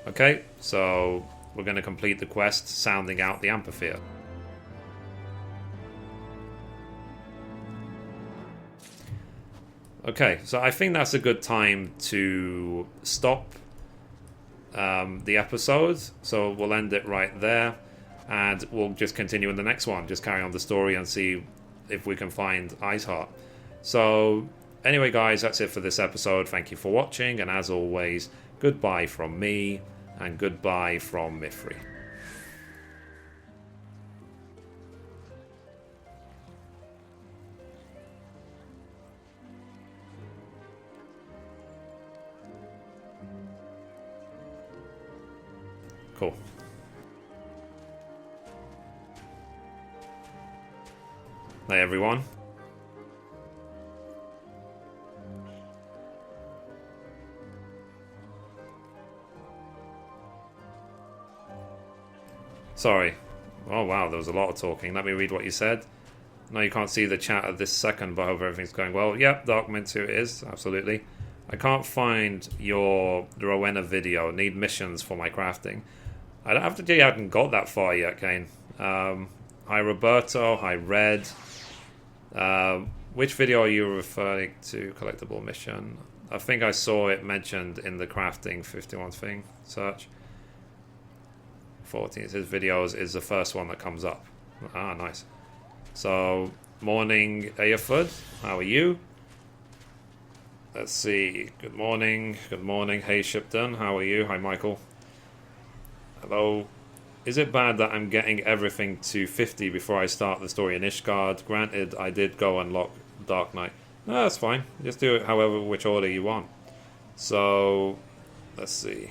Okay, so we're going to complete the quest sounding out the amphitheatre. Okay, so I think that's a good time to stop the episode. So we'll end it right there, and we'll just continue in the next one. Just carry on the story and see if we can find Iceheart. So anyway, guys, that's it for this episode. Thank you for watching, and as always, goodbye from me. And goodbye from Mithrie. Cool. Hey everyone. Sorry. Oh wow, there was a lot of talking. Let me read what you said. No, you can't see the chat at this second, but I hope everything's going well. Yep, Dark Mintu it is, absolutely. I can't find your Rowena video. Need missions for my crafting. I don't have to tell you I haven't got that far yet, Kane. Hi Roberto, hi Red. Which video are you referring to? Collectible mission. I think I saw it mentioned in the crafting 51 thing search. 14. His videos is the first one that comes up. Ah, nice. So, morning, Ayafud. How are you? Let's see. Good morning. Good morning. Hey, Shipton. How are you? Hi, Michael. Hello. Is it bad that I'm getting everything to 50 before I start the story in Ishgard? Granted, I did go unlock Dark Knight. No, that's fine. Just do it however, which order you want. So, let's see.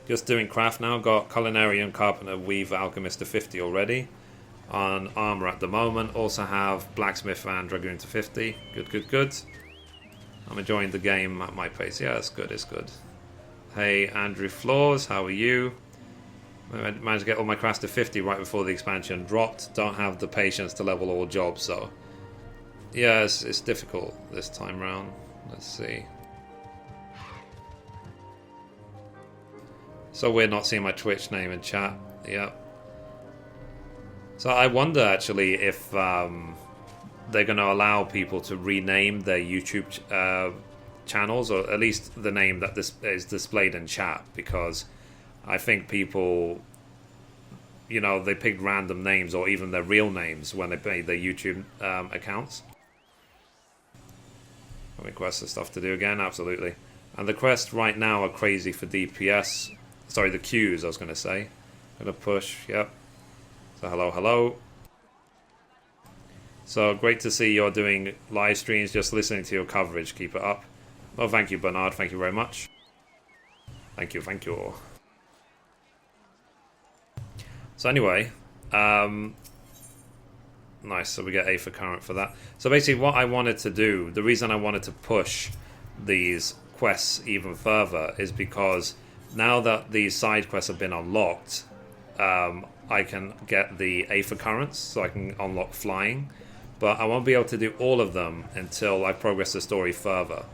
Just doing craft now. Got Culinarian, Carpenter, Weaver, Alchemist to 50 already. On armor at the moment. Also have Blacksmith and Dragoon to 50. Good, good, good. I'm enjoying the game at my pace. Yeah, it's good, it's good. Hey, Andrew Flaws, how are you? I managed to get all my crafts to 50 right before the expansion dropped. Don't have the patience to level all jobs, so... yeah, it's difficult this time round. Let's see. So weird not seeing my Twitch name in chat. Yep. So I wonder, actually, if they're going to allow people to rename their YouTube channels, or at least the name that this is displayed in chat, because I think people, you know, they picked random names or even their real names when they made their YouTube accounts. I mean, quests and stuff to do again, absolutely. And the quests right now are crazy for DPS. Sorry, the queues, I was going to say. Going to push, yep. So hello, hello. So great to see you're doing live streams, just listening to your coverage. Keep it up. Well, thank you, Bernard. Thank you very much. Thank you, thank you. So anyway, nice. So we get A for current for that. So basically what I wanted to do, the reason I wanted to push these quests even further is because now that these side quests have been unlocked, I can get the A for currents, so I can unlock flying. But I won't be able to do all of them until I progress the story further.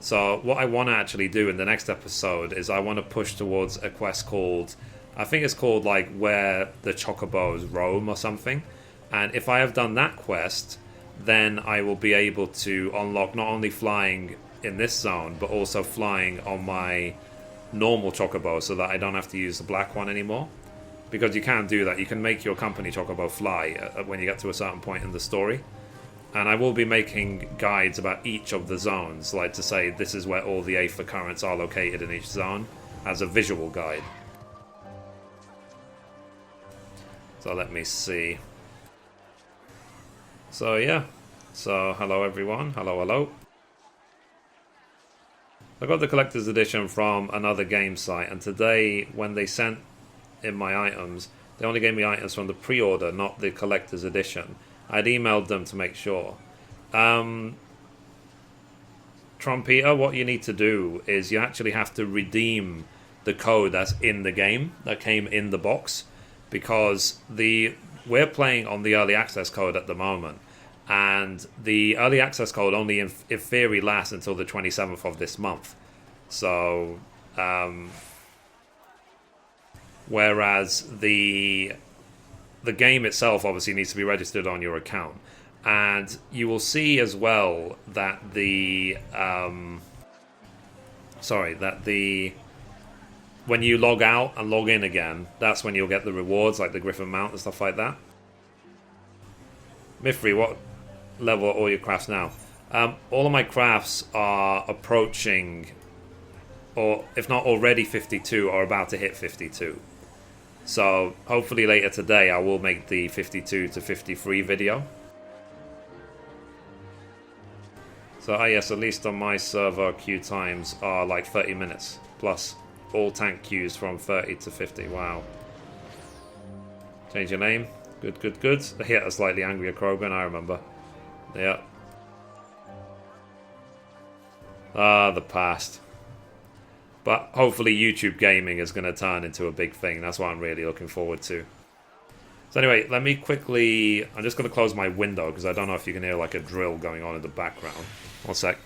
So what I want to actually do in the next episode is I want to push towards a quest called, I think it's called like Where the Chocobos Roam or something. And if I have done that quest, then I will be able to unlock not only flying in this zone, but also flying on my normal Chocobo, so that I don't have to use the black one anymore. Because you can do that. You can make your company Chocobo fly when you get to a certain point in the story. And I will be making guides about each of the zones, like to say this is where all the Aether currents are located in each zone, as a visual guide. So let me see. So yeah. So hello everyone. Hello, hello. I got the collector's edition from another game site, and today when they sent in my items, they only gave me items from the pre-order, not the collector's edition. I'd emailed them to make sure. Trumpeter, what you need to do is you actually have to redeem the code that's in the game, that came in the box, because we're playing on the early access code at the moment, and the early access code only in theory lasts until the 27th of this month. So whereas the game itself obviously needs to be registered on your account. And you will see as well that when you log out and log in again, that's when you'll get the rewards, like the Griffin Mount and stuff like that. Mithrie, what level are all your crafts now? All of my crafts are approaching, or if not already 52, or about to hit 52. So hopefully later today I will make the 52 to 53 video. So yes, at least on my server queue times are like 30 minutes, plus all tank queues from 30 to 50. Wow. Change your name. Good, good, good. Hit a slightly angrier Krogan, I remember. Yeah. Ah, the past. But hopefully YouTube gaming is going to turn into a big thing. That's what I'm really looking forward to. So anyway, let me quickly... I'm just going to close my window because I don't know if you can hear like a drill going on in the background. One sec.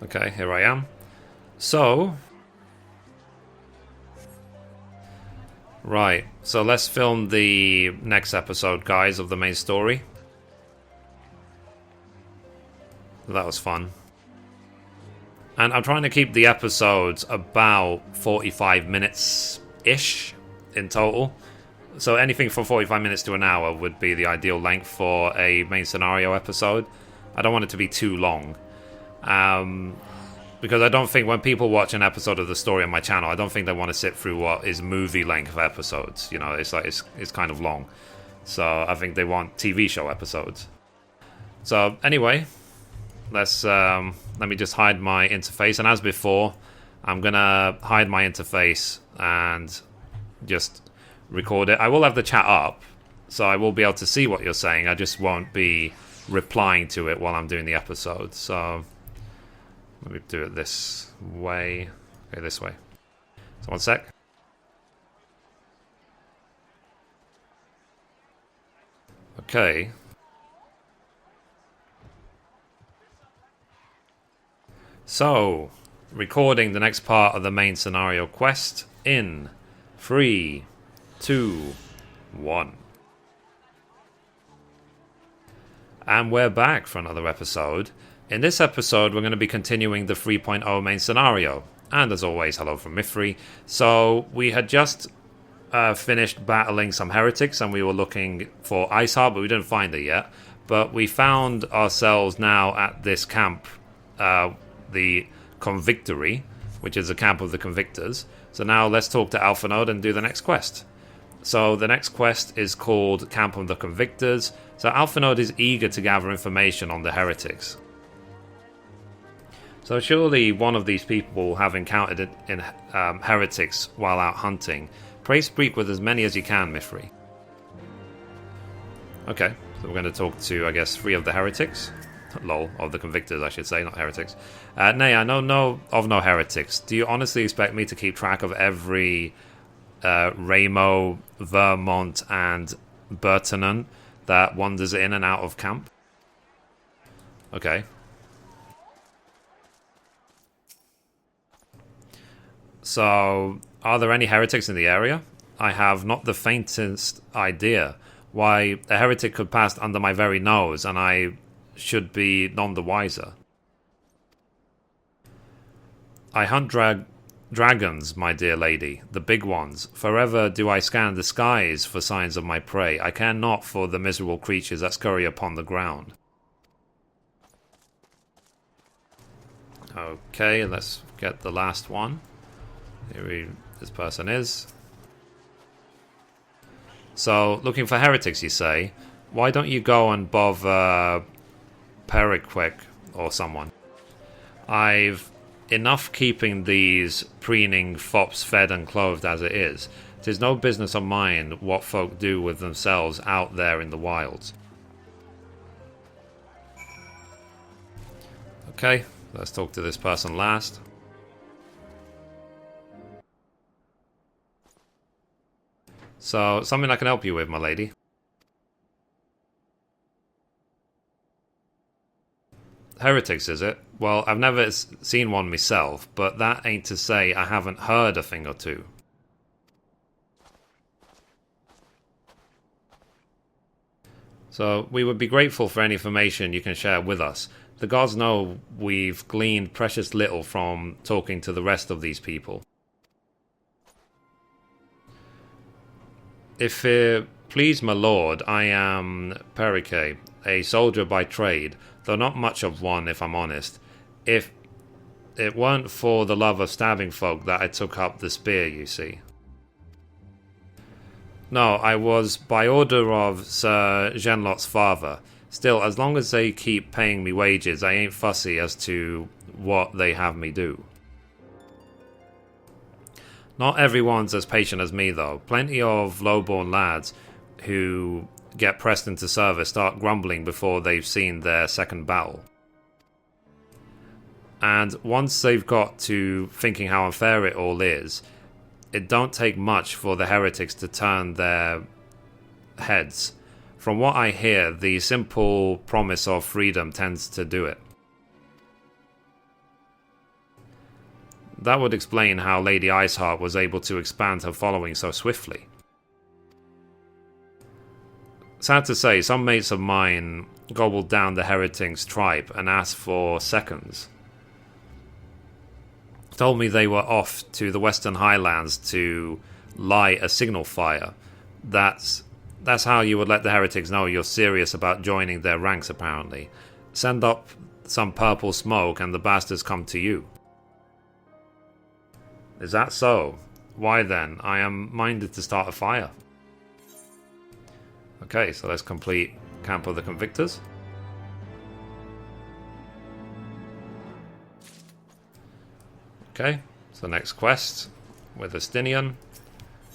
Okay, here I am. So... Right, so let's film the next episode, guys, of the main story. That was fun. And I'm trying to keep the episodes about 45 minutes-ish in total. So anything from 45 minutes to an hour would be the ideal length for a main scenario episode. I don't want it to be too long. Because I don't think when people watch an episode of the story on my channel, I don't think they want to sit through what is movie length episodes. You know, it's like it's kind of long. So I think they want TV show episodes. So anyway, let me just hide my interface. And as before, I'm gonna hide my interface and just record it. I will have the chat up, so I will be able to see what you're saying. I just won't be replying to it while I'm doing the episode. So let me do it this way. Okay, this way. So 1 sec. Okay. So, recording the next part of the main scenario quest in 3, 2, 1. And we're back for another episode. In this episode, we're going to be continuing the 3.0 main scenario. And as always, hello from Mithrie. So, we had just finished battling some heretics, and we were looking for Ice Heart, but we didn't find it yet. But we found ourselves now at this camp, the Convictory, which is the camp of the Convictors. So now let's talk to Alphanode and do the next quest. So the next quest is called Camp of the Convictors. So Alphanode is eager to gather information on the heretics. So surely one of these people will have encountered it in heretics while out hunting. Pray speak with as many as you can, Mithrie. Okay, so we're going to talk to, I guess, 3 of the heretics. Lol, of the Convictors, I should say, not heretics. Nay, I know of no heretics. Do you honestly expect me to keep track of every Ramo, Vermont, and Bertonen that wanders in and out of camp? Okay. So, are there any heretics in the area? I have not the faintest idea. Why, a heretic could pass under my very nose, and I should be none the wiser. I hunt dragons, my dear lady, the big ones. Forever do I scan the skies for signs of my prey. I care not for the miserable creatures that scurry upon the ground. Okay, let's get the last one. This person is. So, looking for heretics, you say? Why don't you go and bother Periquick or someone? I've enough keeping these preening fops fed and clothed as it is. 'Tis no business of mine what folk do with themselves out there in the wilds. Okay, let's talk to this person last. So, something I can help you with, my lady. Heretics, is it? Well, I've never seen one myself, but that ain't to say I haven't heard a thing or two. So, we would be grateful for any information you can share with us. The gods know we've gleaned precious little from talking to the rest of these people. If it please my lord, I am Perique, a soldier by trade, though not much of one, if I'm honest. If it weren't for the love of stabbing folk that I took up the spear, you see. No, I was by order of Sir Genlot's father. Still, as long as they keep paying me wages, I ain't fussy as to what they have me do. Not everyone's as patient as me, though. Plenty of low-born lads who get pressed into service start grumbling before they've seen their second battle. And once they've got to thinking how unfair it all is, it don't take much for the heretics to turn their heads. From what I hear, the simple promise of freedom tends to do it. That would explain how Lady Iceheart was able to expand her following so swiftly. Sad to say, some mates of mine gobbled down the heretics' tribe and asked for seconds. Told me they were off to the Western Highlands to light a signal fire. That's how you would let the heretics know you're serious about joining their ranks, apparently. Send up some purple smoke and the bastards come to you. Is that so? Why then? I am minded to start a fire. Okay, so let's complete Camp of the Convictors. Okay, so next quest with Estinian.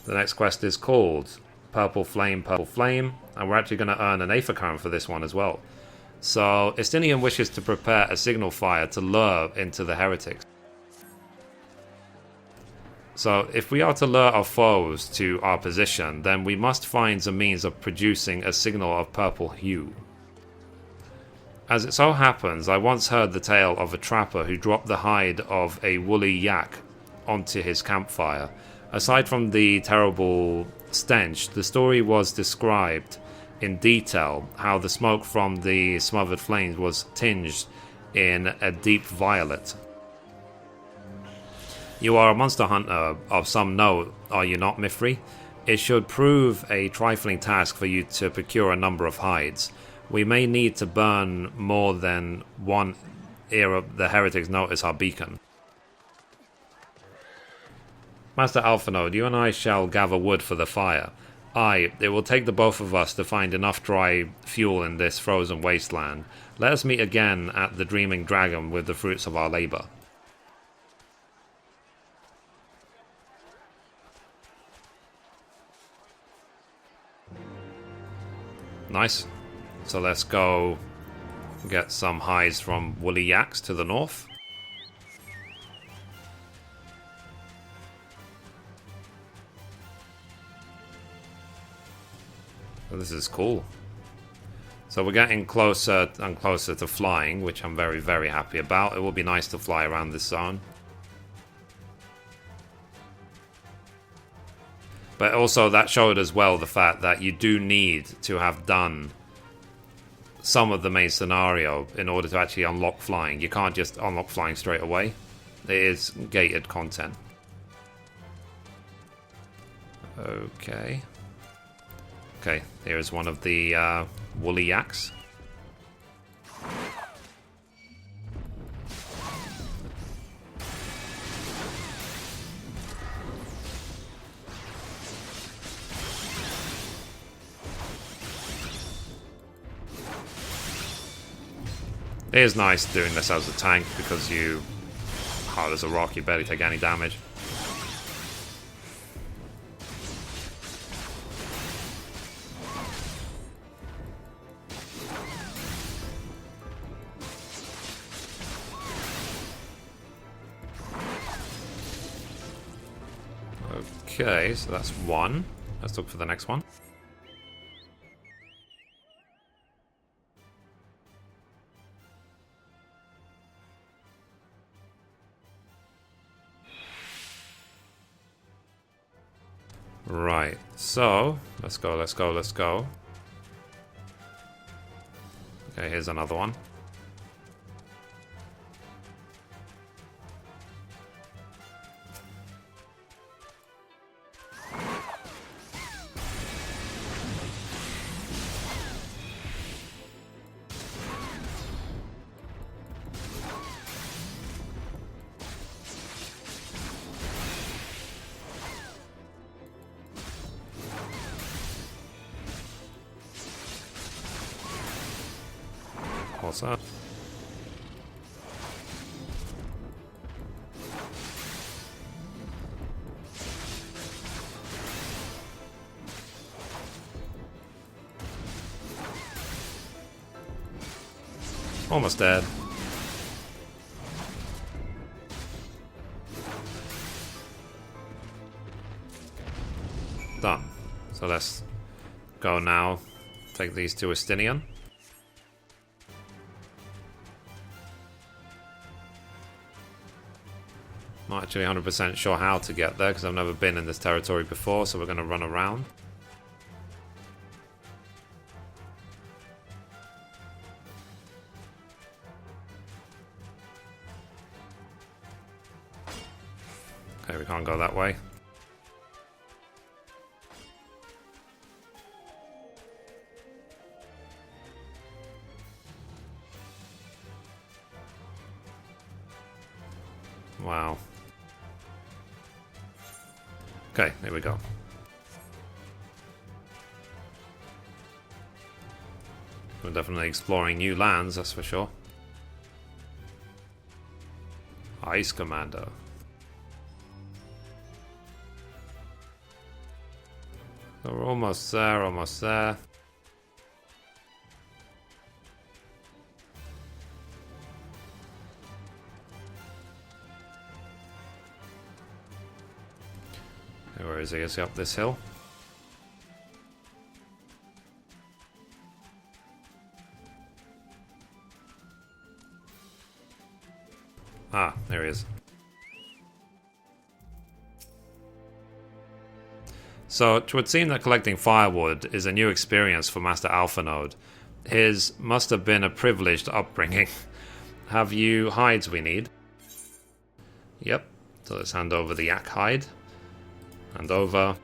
The next quest is called Purple Flame, and we're actually going to earn an Aether Current for this one as well. So Estinian wishes to prepare a signal fire to lure into the heretics. So if we are to lure our foes to our position, then we must find a means of producing a signal of purple hue. As it so happens, I once heard the tale of a trapper who dropped the hide of a woolly yak onto his campfire. Aside from the terrible stench, the story was described in detail how the smoke from the smothered flames was tinged in a deep violet. You are a monster hunter of some note, are you not, Mithrie? It should prove a trifling task for you to procure a number of hides. We may need to burn more than one ere the heretics notice our beacon. Master Alphonode, you and I shall gather wood for the fire. Aye, it will take the both of us to find enough dry fuel in this frozen wasteland. Let us meet again at the Dreaming Dragon with the fruits of our labour. Nice. So let's go get some hides from woolly yaks to the north. So this is cool. So we're getting closer and closer to flying, which I'm very, very happy about. It will be nice to fly around this zone. But also that showed as well the fact that you do need to have done some of the main scenario in order to actually unlock flying. You can't just unlock flying straight away. It is gated content. Okay. Okay, here's one of the woolly yaks. It is nice doing this as a tank because you, hard as a rock, you barely take any damage. Okay, so that's one. Let's look for the next one. Right, so let's go, let's go, let's go. Okay, here's another one. What's up? Almost dead. Done. So let's go now. Take these to Estinian. Not actually 100% sure how to get there because I've never been in this territory before, so we're going to run around. Okay, we can't go that way. Wow. Okay, here we go. We're definitely exploring new lands, that's for sure. Ice Commando. So we're almost there, almost there. Where is he? Is he up this hill? Ah, there he is. So, it would seem that collecting firewood is a new experience for Master Alphanode. His must have been a privileged upbringing. Have you hides we need? Yep. So let's hand over the yak hide. Hand over.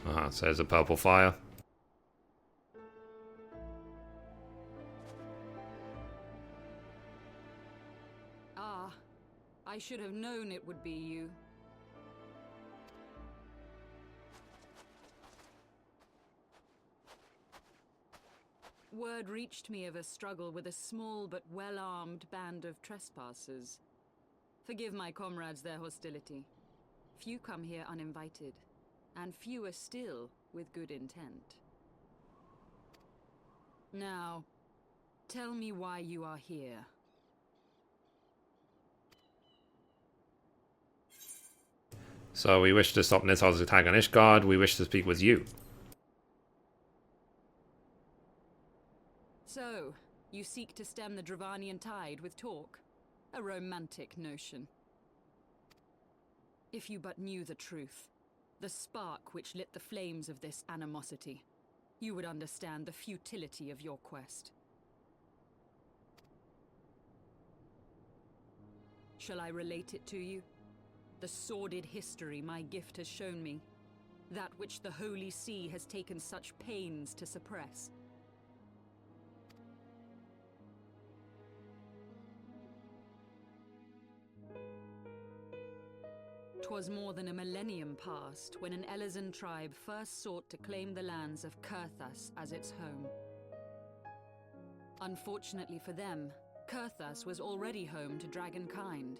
Ah, so there's a purple fire. Ah, I should have known it would be you. Word reached me of a struggle with a small but well-armed band of trespassers. Forgive my comrades their hostility. Few come here uninvited, and fewer still with good intent. Now, tell me why you are here. So we wish to stop Nidhogg's attack on Ishgard. We wish to speak with you. So, you seek to stem the Dravanian tide with talk? A romantic notion. If you but knew the truth, the spark which lit the flames of this animosity, you would understand the futility of your quest. Shall I relate it to you? The sordid history my gift has shown me. That which the Holy See has taken such pains to suppress. 'Twas more than a millennium past when an Elezen tribe first sought to claim the lands of Kurthas as its home. Unfortunately for them, Kurthas was already home to dragonkind,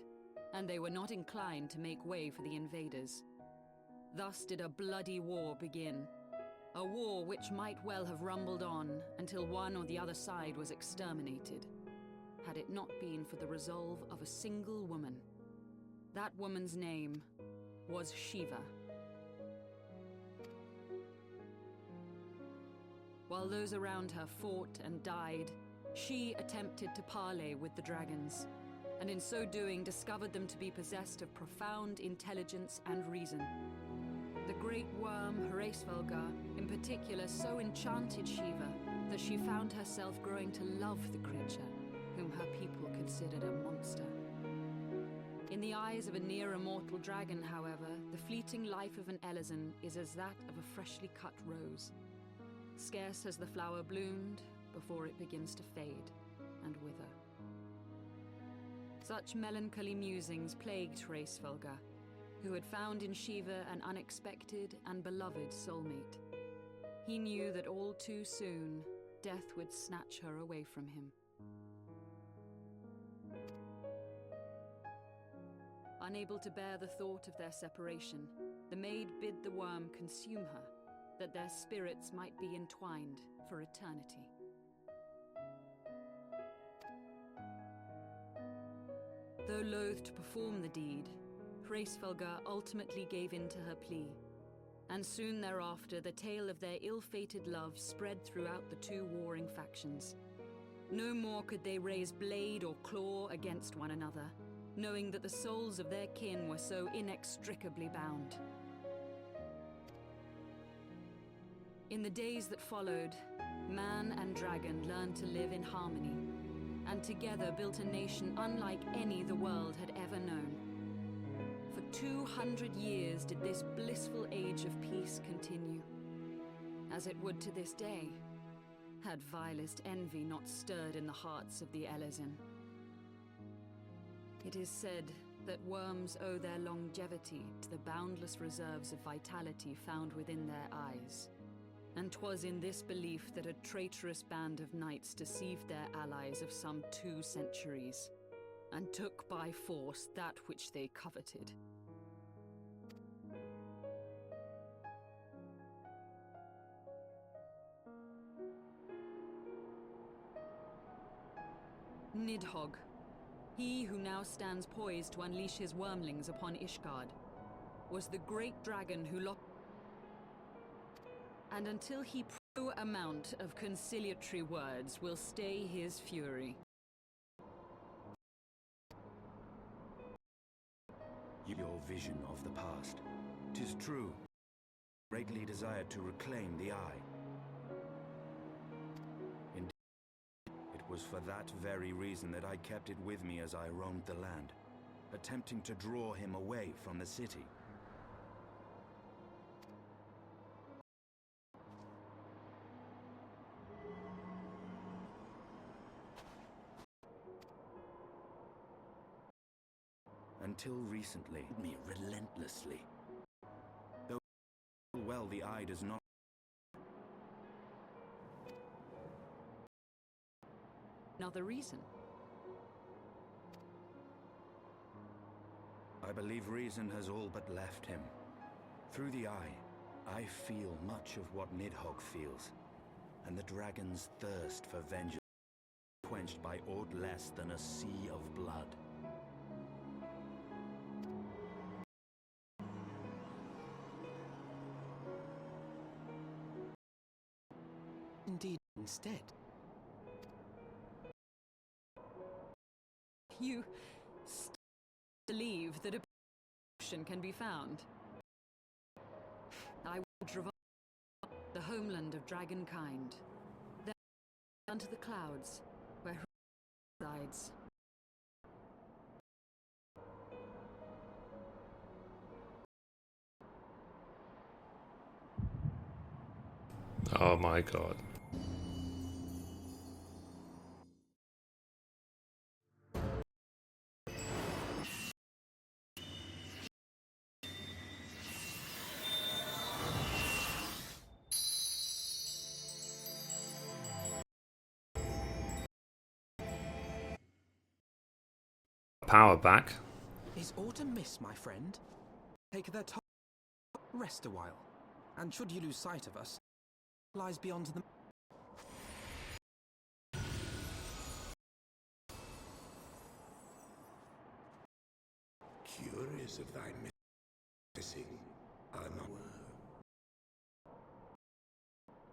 and they were not inclined to make way for the invaders. Thus did a bloody war begin, a war which might well have rumbled on until one or the other side was exterminated, had it not been for the resolve of a single woman. That woman's name was Shiva. While those around her fought and died, she attempted to parley with the dragons, and in so doing discovered them to be possessed of profound intelligence and reason. The great worm Hraesvelgar, in particular, so enchanted Shiva that she found herself growing to love the creature, whom her people considered a monster. In the eyes of a near-immortal dragon, however, the fleeting life of an Elezen is as that of a freshly cut rose. Scarce has the flower bloomed before it begins to fade and wither. Such melancholy musings plagued Hraesvelgar, who had found in Shiva an unexpected and beloved soulmate. He knew that all too soon, death would snatch her away from him. Unable to bear the thought of their separation, the maid bid the worm consume her, that their spirits might be entwined for eternity. Though loath to perform the deed, Hraesvelgar ultimately gave in to her plea, and soon thereafter the tale of their ill-fated love spread throughout the two warring factions. No more could they raise blade or claw against one another, knowing that the souls of their kin were so inextricably bound. In the days that followed, man and dragon learned to live in harmony, and together built a nation unlike any the world had ever known. For 200 years did this blissful age of peace continue, as it would to this day, had vilest envy not stirred in the hearts of the Elezen. It is said that worms owe their longevity to the boundless reserves of vitality found within their eyes. And 'twas in this belief that a traitorous band of knights deceived their allies of some 2 centuries, and took by force that which they coveted. Nidhogg, he who now stands poised to unleash his wormlings upon Ishgard, was the great dragon who locked. And until he no amount of conciliatory words will stay his fury. Your vision of the past. 'Tis true. Greatly desired to reclaim the eye. Indeed, it was for that very reason that I kept it with me as I roamed the land, attempting to draw him away from the city. Until recently, me relentlessly. Though well the eye does not. Another reason. I believe reason has all but left him. Through the eye, I feel much of what Nidhogg feels, and the dragon's thirst for vengeance quenched by aught less than a sea of blood. Indeed, instead. You believe that a solution can be found. I will drive the homeland of dragonkind, then unto the clouds, where resides. Oh my god. Power back. Is autumn mist, my friend? Take their time, rest a while, and should you lose sight of us, lies beyond the. Curious of thy missing are not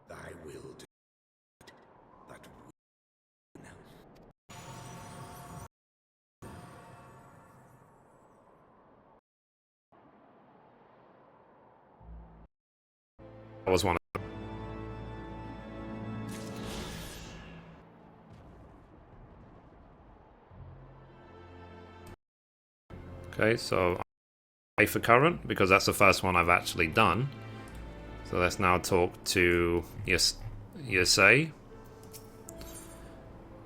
thy will to that we know. That was one. Okay, so A for current, because that's the first one I've actually done. So let's now talk to Yasei.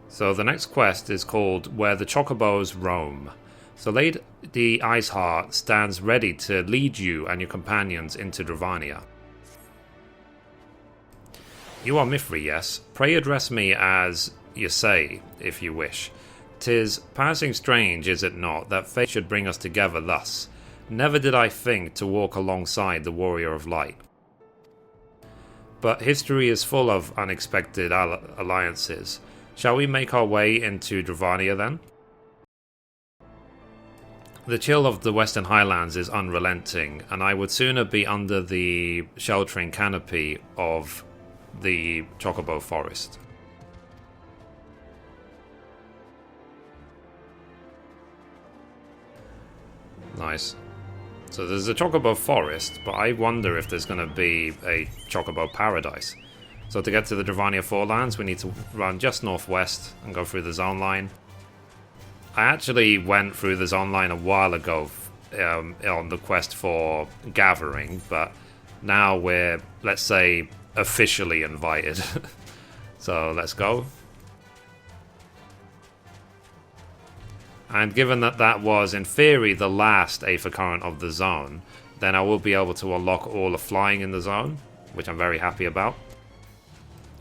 So the next quest is called Where the Chocobos Roam. So Lady Iceheart stands ready to lead you and your companions into Dravania. You are Mithrie, yes? Pray address me as Yasei, if you wish. 'Tis passing strange, is it not, that fate should bring us together thus? Never did I think to walk alongside the Warrior of Light. But history is full of unexpected alliances. Shall we make our way into Dravania then? The chill of the Western Highlands is unrelenting, and I would sooner be under the sheltering canopy of the Chocobo Forest. nice. So there's a Chocobo Forest, but I wonder if there's going to be a Chocobo Paradise. So to get to the Dravania Forelands, we need to run just northwest and go through the zone line. I actually went through the zone line a while ago on the quest for Gathering, but now we're, let's say, officially invited. So let's go. And given that that was, in theory, the last Aether Current of the zone, then I will be able to unlock all the flying in the zone, which I'm very happy about.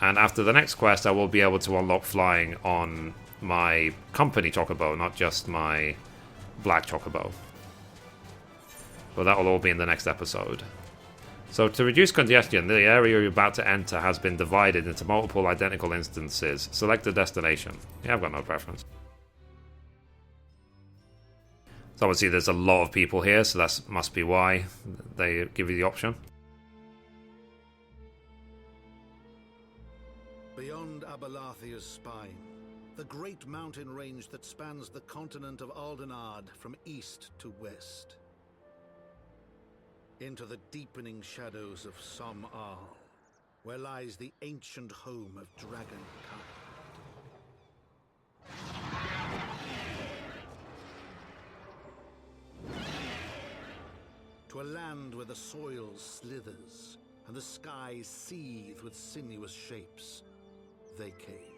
And after the next quest, I will be able to unlock flying on my company Chocobo, not just my black Chocobo. But that will all be in the next episode. So to reduce congestion, the area you're about to enter has been divided into multiple identical instances. Select a destination. Yeah, I've got no preference. So obviously there's a lot of people here, so that must be why they give you the option. Beyond Abalathia's spine, the great mountain range that spans the continent of Aldenard from east to west. Into the deepening shadows of Som-Al, where lies the ancient home of Dragonkind. To a land where the soil slithers and the skies seethe with sinuous shapes, they came.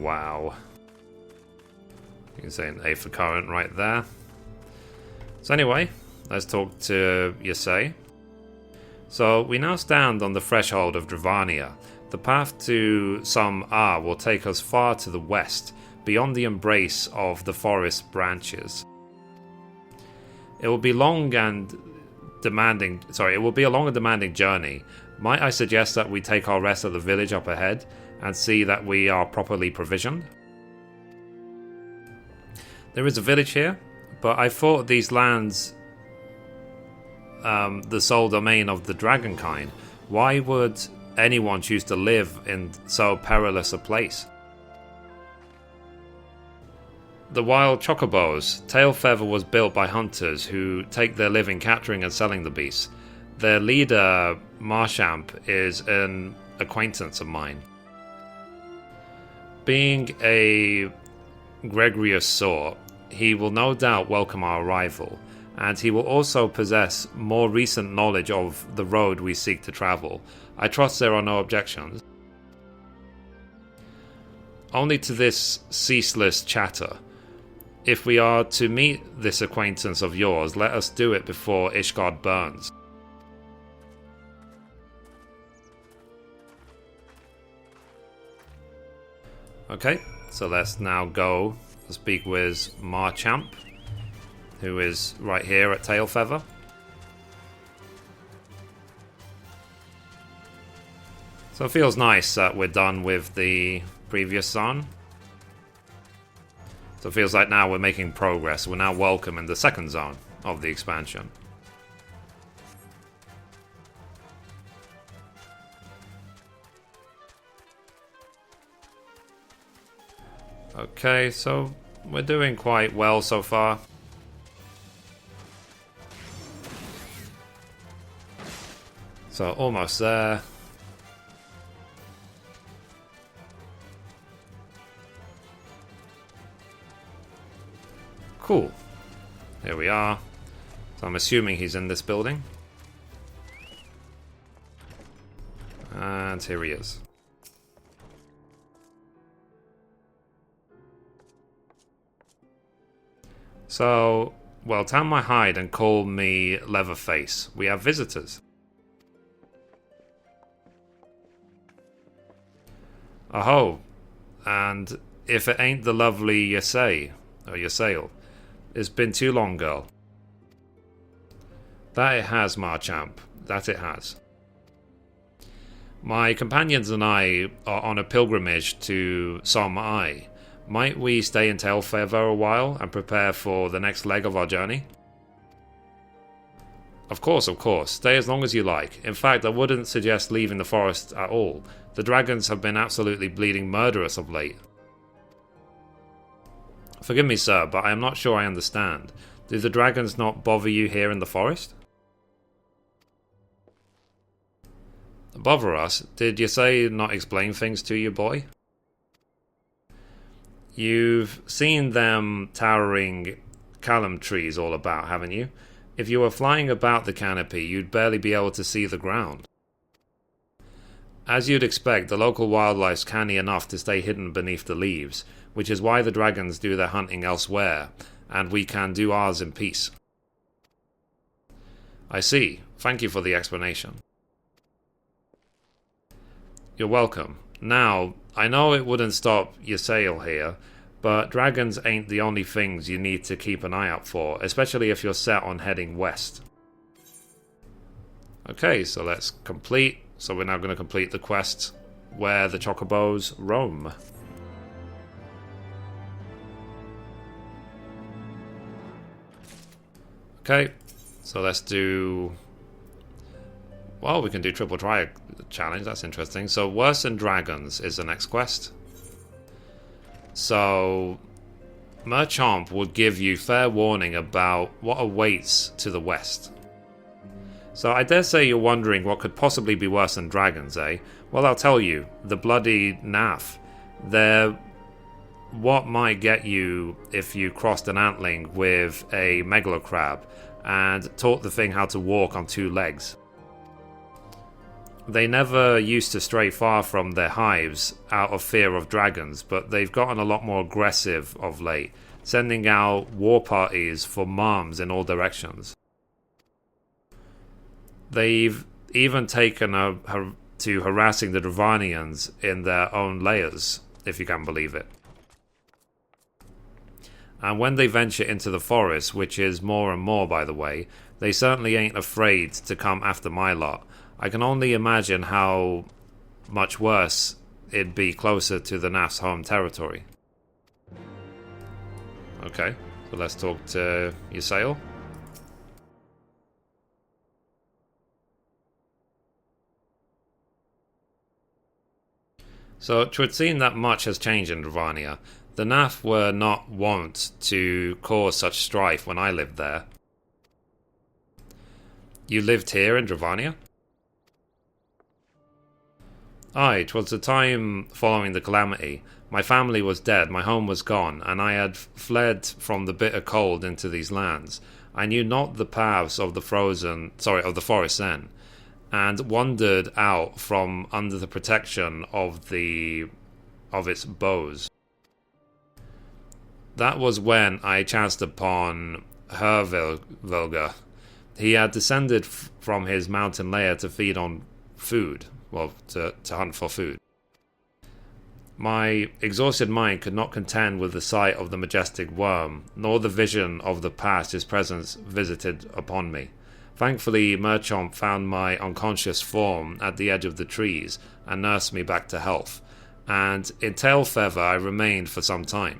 Wow. You can see an Aether Current right there. So anyway, let's talk to Yasei. So we now stand on the threshold of Dravania. The path to Som-Al will take us far to the west, beyond the embrace of the forest branches. It will be a long and demanding journey. Might I suggest that we take our rest at the village up ahead and see that we are properly provisioned? There is a village here, but I thought these lands the sole domain of the Dragonkind. Why would anyone choose to live in so perilous a place? The wild chocobos. Tailfeather was built by hunters who take their living capturing and selling the beasts. Their leader, Marchamp, is an acquaintance of mine. Being a gregarious sort, he will no doubt welcome our arrival, and he will also possess more recent knowledge of the road we seek to travel. I trust there are no objections. Only to this ceaseless chatter. If we are to meet this acquaintance of yours, let us do it before Ishgard burns. Okay, so let's now go speak with Marchamp, who is right here at Tailfeather. So it feels nice that we're done with the previous zone. So it feels like now we're making progress. We're now welcome in the second zone of the expansion. Okay, so we're doing quite well so far. So almost there. Cool. Here we are. So I'm assuming he's in this building. And here he is. So, well, tan my hide and call me Leatherface. We have visitors. Aho. And if it ain't the lovely Yasei, or Yasail, it's been too long, girl. That it has, Marchamp. That it has. My companions and I are on a pilgrimage to Som-Al. Might we stay in Tailfeather a while and prepare for the next leg of our journey? Of course, of course. Stay as long as you like. In fact, I wouldn't suggest leaving the forest at all. The dragons have been absolutely bleeding murderous of late. Forgive me, sir, but I am not sure I understand. Do the dragons not bother you here in the forest? Bother us? Did you say not explain things to you, boy? You've seen them towering callum trees all about, haven't you? If you were flying about the canopy, you'd barely be able to see the ground. As you'd expect, the local wildlife's canny enough to stay hidden beneath the leaves, which is why the dragons do their hunting elsewhere, and we can do ours in peace. I see. Thank you for the explanation. You're welcome. Now, I know it wouldn't stop your sail here, but dragons ain't the only things you need to keep an eye out for, especially if you're set on heading west. Okay, so let's complete. So we're now going to complete the quest where the chocobos roam. Okay, so let's do... Well, we can do triple try challenge, that's interesting. So Worse Than Dragons is the next quest. So Merchant would give you fair warning about what awaits to the west. So I dare say you're wondering what could possibly be worse than dragons, eh? Well, I'll tell you, the bloody naff. They're what might get you if you crossed an antling with a megalocrab and taught the thing how to walk on two legs. They never used to stray far from their hives out of fear of dragons, but they've gotten a lot more aggressive of late, sending out war parties for moms in all directions. They've even taken to harassing the Dravanians in their own layers, if you can believe it. And when they venture into the forest, which is more and more by the way, they certainly ain't afraid to come after my lot. I can only imagine how much worse it'd be closer to the Naf's home territory. Okay, so let's talk to Ysayle. So, 'twould seem that much has changed in Dravania. The Naf were not wont to cause such strife when I lived there. You lived here in Dravania? Aye, 'twas the time following the calamity. My family was dead, my home was gone, and I had fled from the bitter cold into these lands. I knew not the paths of the forest then, and wandered out from under the protection of its bows. That was when I chanced upon Hervilger. He had descended from his mountain lair to feed on food. Well, to hunt for food. My exhausted mind could not contend with the sight of the majestic worm, nor the vision of the past his presence visited upon me. Thankfully, Merchant found my unconscious form at the edge of the trees and nursed me back to health, and in Tailfeather I remained for some time.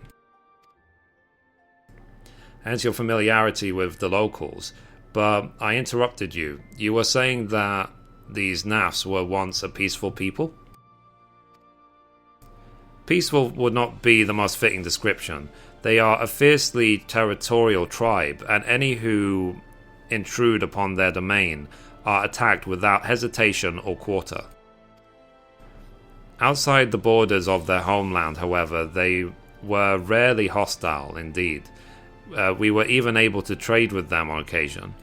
Hence your familiarity with the locals, but I interrupted you. You were saying that these Nafs were once a peaceful people? Peaceful would not be the most fitting description. They are a fiercely territorial tribe, and any who intrude upon their domain are attacked without hesitation or quarter. Outside the borders of their homeland, however, they were rarely hostile indeed. We were even able to trade with them on occasion.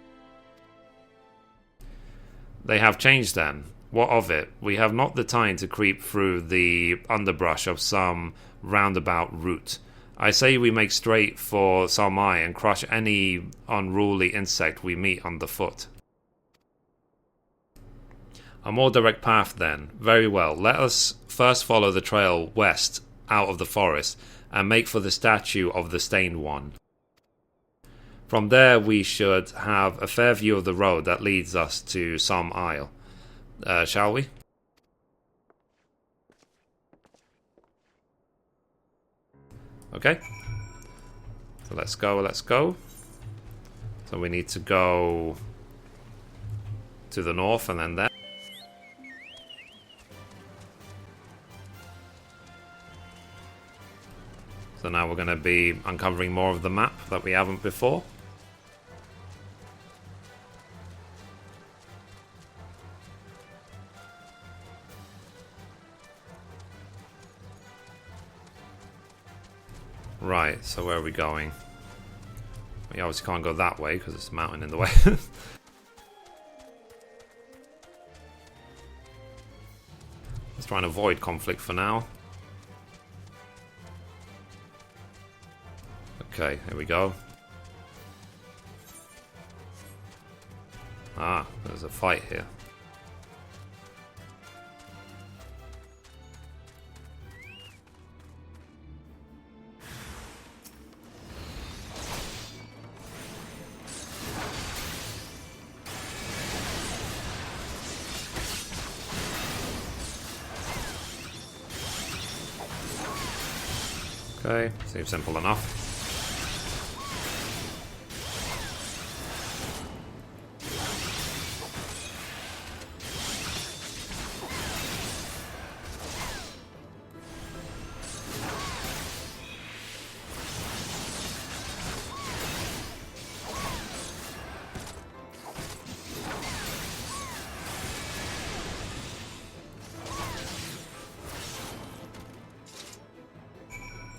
They have changed then. What of it? We have not the time to creep through the underbrush of some roundabout route. I say we make straight for Salmai and crush any unruly insect we meet underfoot. A more direct path then. Very well. Let us first follow the trail west out of the forest and make for the statue of the Stained One. From there we should have a fair view of the road that leads us to some isle. Shall we? Okay. So let's go. So we need to go to the north and then there. So now we're going to be uncovering more of the map that we haven't before. Right, so where are we going? We obviously can't go that way because there's a mountain in the way. Let's try and avoid conflict for now. Okay, here we go. Ah, there's a fight here. Okay, seems simple enough.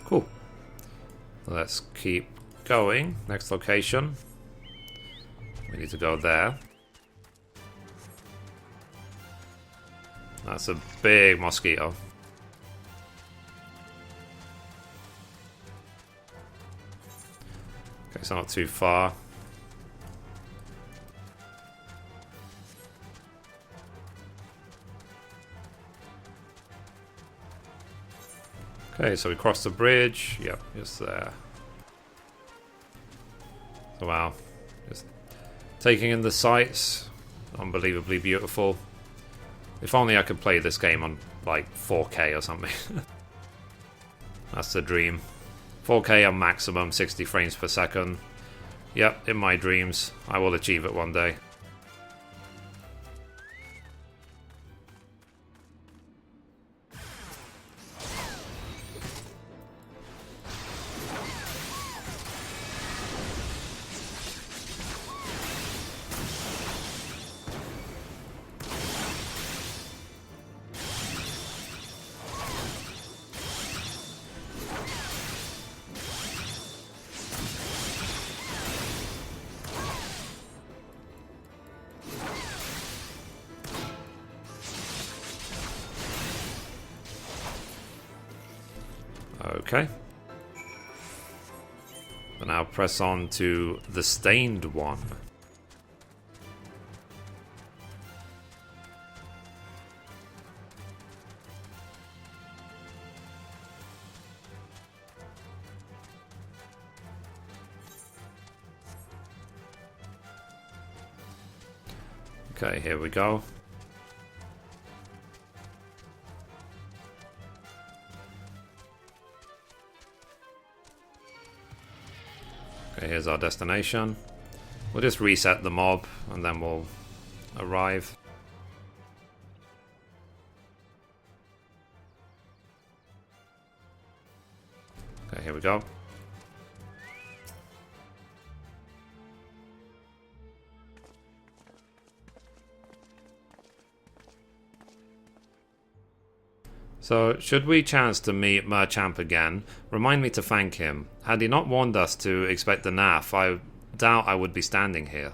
Cool. Let's keep going. Next location. We need to go there. That's a big mosquito. Okay, so not too far. Okay, so we crossed the bridge. Yep, just there. So wow, just taking in the sights. Unbelievably beautiful. If only I could play this game on like 4K or something. That's the dream. 4K on maximum, 60 frames per second. Yep, in my dreams. I will achieve it one day. Okay. But now press on to the Stained One. Okay, here we go. Okay, here's our destination. We'll just reset the mob and then we'll arrive. Okay, here we go. So, should we chance to meet Merchamp again, remind me to thank him. Had he not warned us to expect the NAF, I doubt I would be standing here.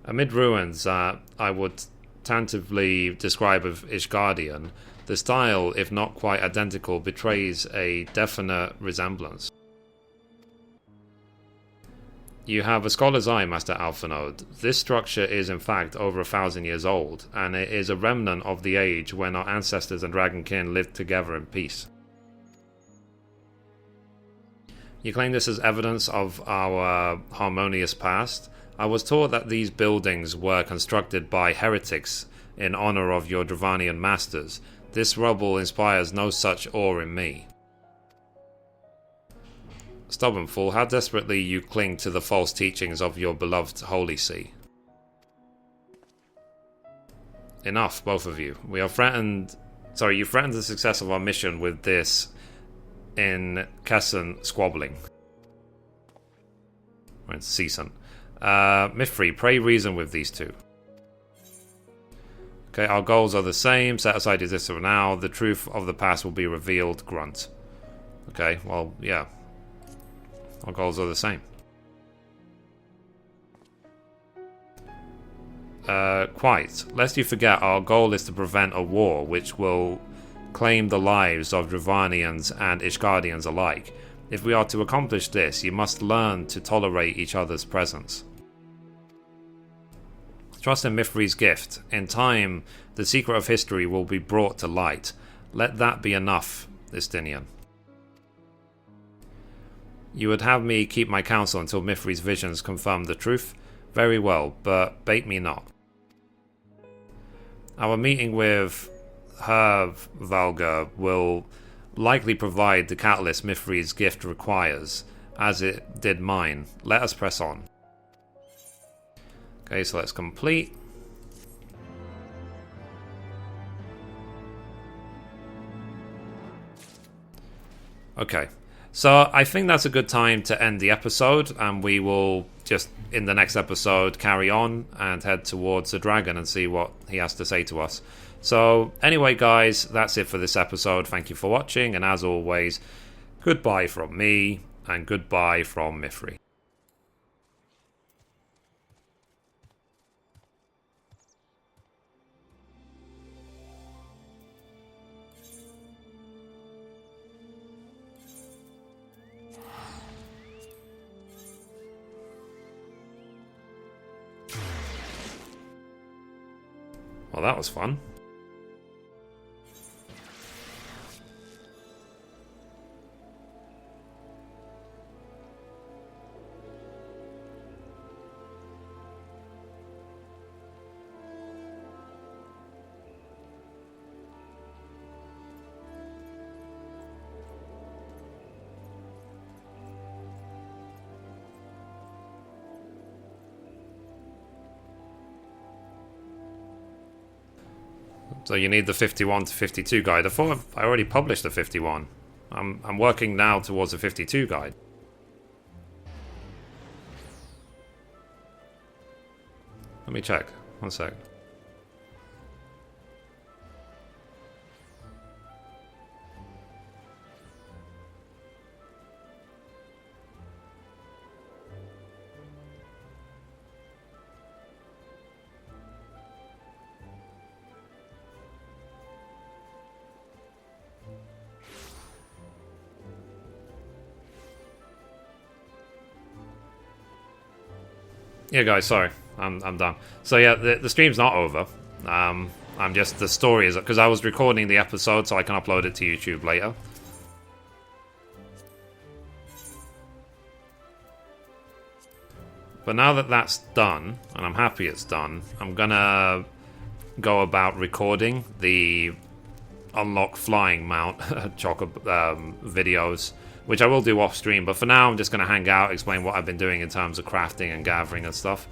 Amid ruins, I would tentatively describe as Ishgardian. The style, if not quite identical, betrays a definite resemblance. You have a scholar's eye, Master Alphanode. This structure is in fact over 1,000 years old, and it is a remnant of the age when our ancestors and dragonkin lived together in peace. You claim this as evidence of our harmonious past. I was taught that these buildings were constructed by heretics in honor of your Dravanian masters. This rubble inspires no such awe in me. Stubborn fool, how desperately you cling to the false teachings of your beloved Holy See. Enough, both of you. We are threatened... Sorry, you threatened the success of our mission with this incessant squabbling. Or incessant. Mithrie, pray reason with these two. Okay, our goals are the same. Set aside this for now. The truth of the past will be revealed. Grunt. Okay, well, yeah. Our goals are the same. Quite. Lest you forget, our goal is to prevent a war which will claim the lives of Dravanians and Ishgardians alike. If we are to accomplish this, you must learn to tolerate each other's presence. Trust in Mithrie's gift. In time, the secret of history will be brought to light. Let that be enough, Istinian. You would have me keep my counsel until Mithrie's visions confirm the truth? Very well, but bait me not. Our meeting with Valga will likely provide the catalyst Mithrie's gift requires, as it did mine. Let us press on. Okay, so let's complete. Okay, so I think that's a good time to end the episode, and we will just, in the next episode, carry on and head towards the dragon and see what he has to say to us. So, anyway, guys, that's it for this episode. Thank you for watching, and as always, goodbye from me, and goodbye from Mithrie. Well, that was fun. So you need the 51 to 52 guide. I thought I already published the 51. I'm working now towards the 52 guide. Let me check. One sec. Yeah, guys, sorry, I'm done. So yeah, the stream's not over. I'm just, the story is, because I was recording the episode so I can upload it to YouTube later. But now that that's done, and I'm happy it's done, I'm gonna go about recording the unlock flying mount videos, which I will do off stream, but for now I'm just going to hang out, explain what I've been doing in terms of crafting and gathering and stuff.